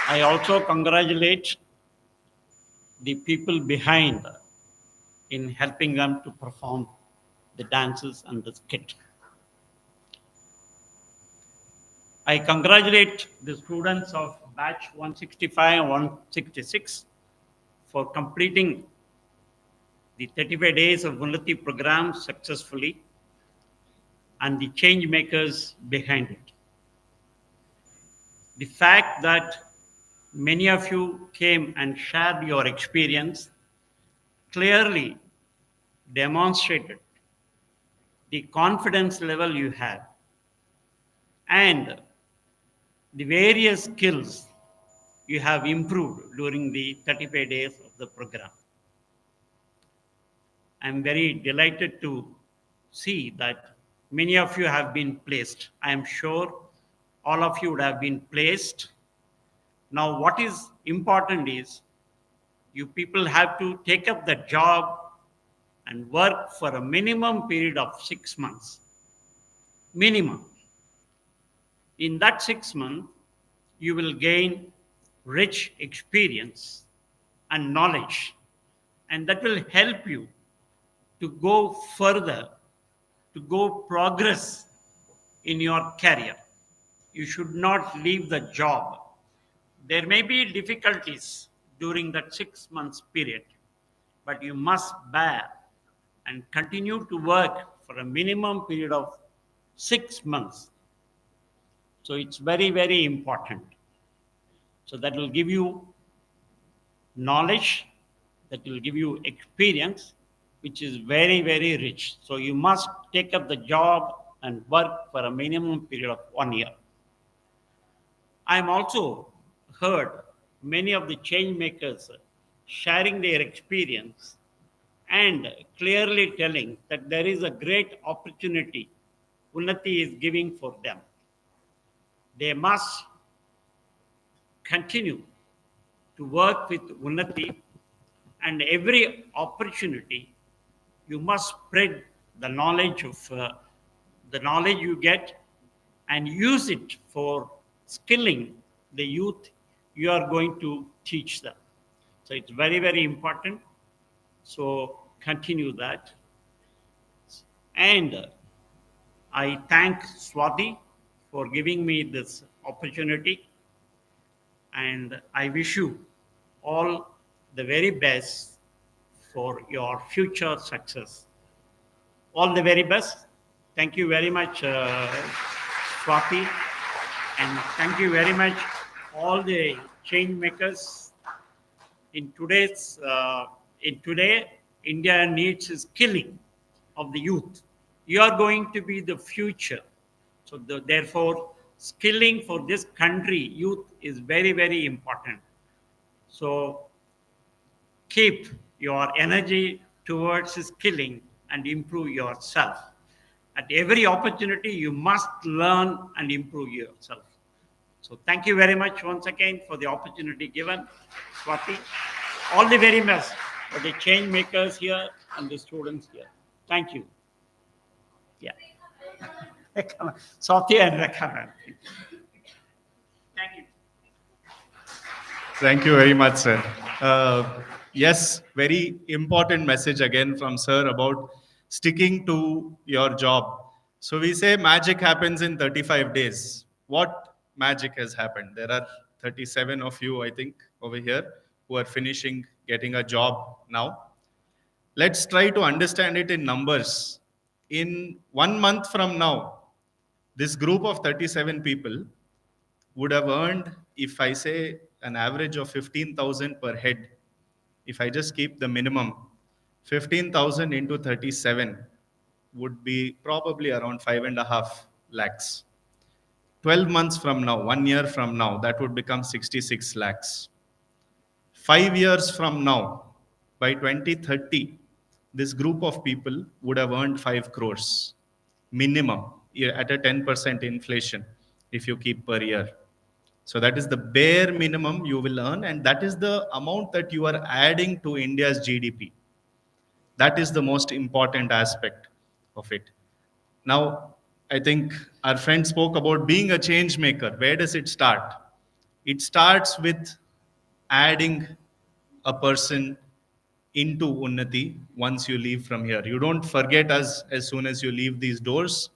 I also congratulate the people behind in helping them to perform the dances and the skit. I congratulate the students of batch 165 and 166 for completing the 35 days of Unnati program successfully and the change makers behind it. The fact that many of you came and shared your experience clearly demonstrated the confidence level you have and the various skills you have improved during the 35 days of the program. I'm very delighted to see that many of you have been placed. I am sure all of you would have been placed. Now, what is important is you people have to take up the job and work for a minimum period of 6 months. Minimum. In that 6 months, you will gain rich experience and knowledge, and that will help you to go further, to go progress in your career. You should not leave the job. There may be difficulties during that 6 months period, but you must bear and continue to work for a minimum period of 6 months. So it's very, very important. So that will give you knowledge, that will give you experience, which is very, very rich. So you must take up the job and work for a minimum period of 1 year. I'm also heard many of the change makers sharing their experience and clearly telling that there is a great opportunity Unnati is giving for them. They must continue to work with Unnati, and every opportunity you must spread the knowledge of the knowledge you get and use it for skilling the youth you are going to teach them. So it's very, very important. So continue that. And I thank Swati for giving me this opportunity. And I wish you all the very best for your future success. All the very best. Thank you very much, Swati. And thank you very much, all the change makers. In today, India needs skilling of the youth. You are going to be the future. So therefore, skilling for this country, youth, is very, very important. So keep your energy towards skilling and improve yourself. At every opportunity, you must learn and improve yourself. So thank you very much once again for the opportunity given, Swati. All the very best for the change makers here and the students here. Thank you. Yeah. Swati and Rekha. Thank you. Thank you very much, sir. Yes, very important message again from sir about sticking to your job. So we say magic happens in 35 days. What magic has happened? There are 37 of you, I think, over here who are finishing getting a job now. Let's try to understand it in numbers. In 1 month from now, this group of 37 people would have earned, if I say an average of 15,000 per head, if I just keep the minimum, 15,000 into 37 would be probably around 5.5 lakhs. 12 months from now, 1 year from now, that would become 66 lakhs. 5 years from now, by 2030, this group of people would have earned 5 crores minimum at a 10% inflation if you keep per year. So that is the bare minimum you will earn, and that is the amount that you are adding to India's GDP. That is the most important aspect of it. Now, I think our friend spoke about being a change maker. Where does it start? It starts with adding a person into Unnati once you leave from here. You don't forget us as soon as you leave these doors.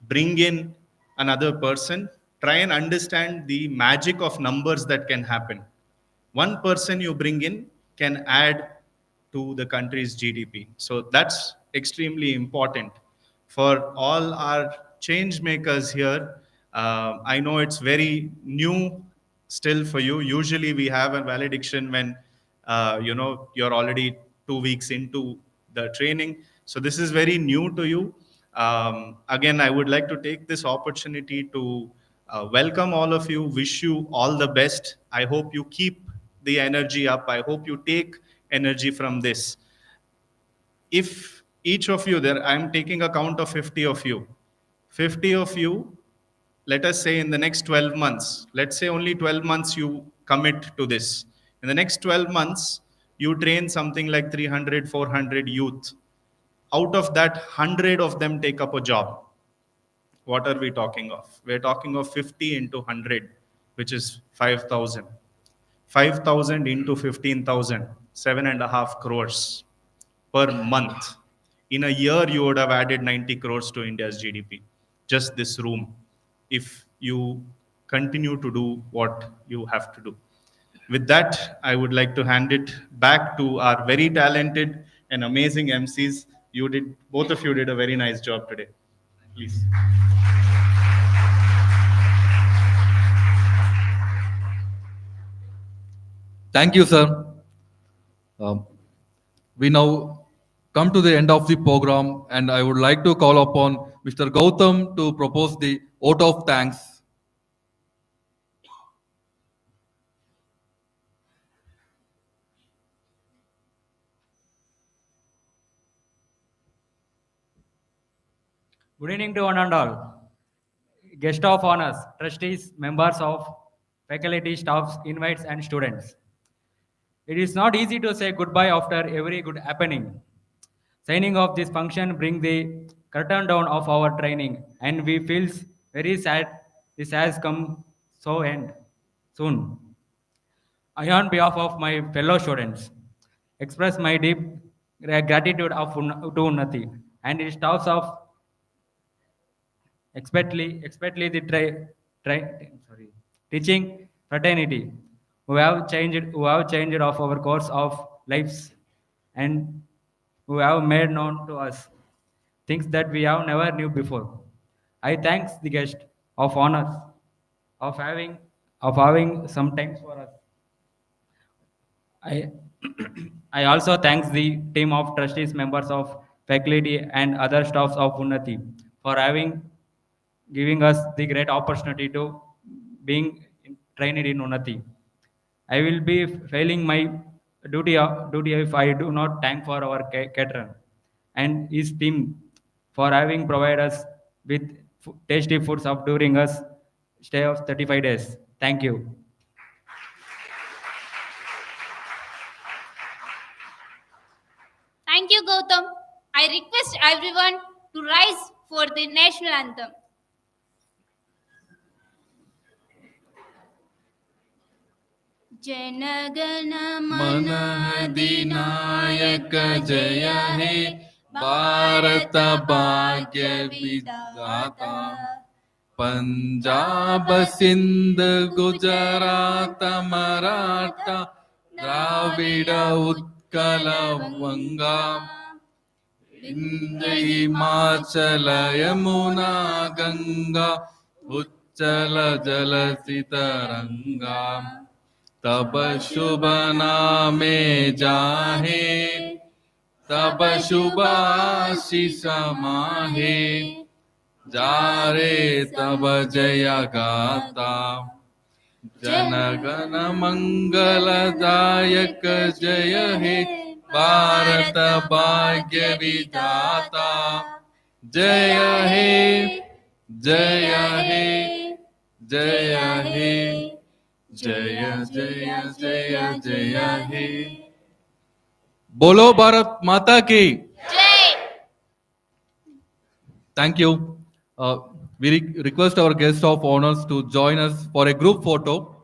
Bring in another person. Try and understand the magic of numbers that can happen. One person you bring in can add to the country's GDP. So that's extremely important for all our change makers here. I know it's very new still for you. Usually we have a valediction when you're already 2 weeks into the training. So this is very new to you. Again, I would like to take this opportunity to welcome all of you, wish you all the best. I hope you keep the energy up. I hope you take energy from this. If each of you there, I'm taking a count of 50 of you. 50 of you, let us say in the next 12 months, let's say only 12 months you commit to this. In the next 12 months, you train something like 300, 400 youth. Out of that, 100 of them take up a job. What are we talking of? We're talking of 50 into 100, which is 5,000. 5,000 into 15,000, 7.5 crores per month. In a year, you would have added 90 crores to India's GDP. Just this room, if you continue to do what you have to do. With that, I would like to hand it back to our very talented and amazing MCs. Both of you did a very nice job today. Please. Thank you, sir. We now come to the end of the program, and I would like to call upon Mr. Gautam to propose the vote of thanks. Good evening to one and all. Guest of honors, trustees, members of faculty, staffs, invites, and students. It is not easy to say goodbye after every good happening. Signing off this function bring the curtain down of our training, and we feels very sad this has come so end soon. I, on behalf of my fellow students, express my deep gratitude to Unnati and its staffs of especially the teaching fraternity who have changed of our course of lives and who have made known to us things that we have never knew before. I thanks the guest of honors of having some time for us. I I also thanks the team of trustees, members of faculty, and other staffs of Unnati for giving us the great opportunity to being trained in Unnati. I will be failing my duty if I do not thank for our caterer and his team for having provided us with tasty foods of during us stay of 35 days. Thank you. Thank you, Gautam. I request everyone to rise for the national anthem. जनगण मन अधिनायक जय हे भारत भाग्य विधाता पंजाब सिंध गुजरात मराठा द्राविड उत्कल वंगा विंध्य हिमाचल यमुना गंगा उच्चल जलसि तरंगा तब शुभ नामे जाहे तब शुभ आशीष माहे जारे तब जय गाता जनगण मंगलदायक जय हे भारत भाग्य विधाता जय हे जय हे जय हे जय जय जय जय हे बोलो भारत माता की जय. Thank you. We request our guest of honors to join us for a group photo.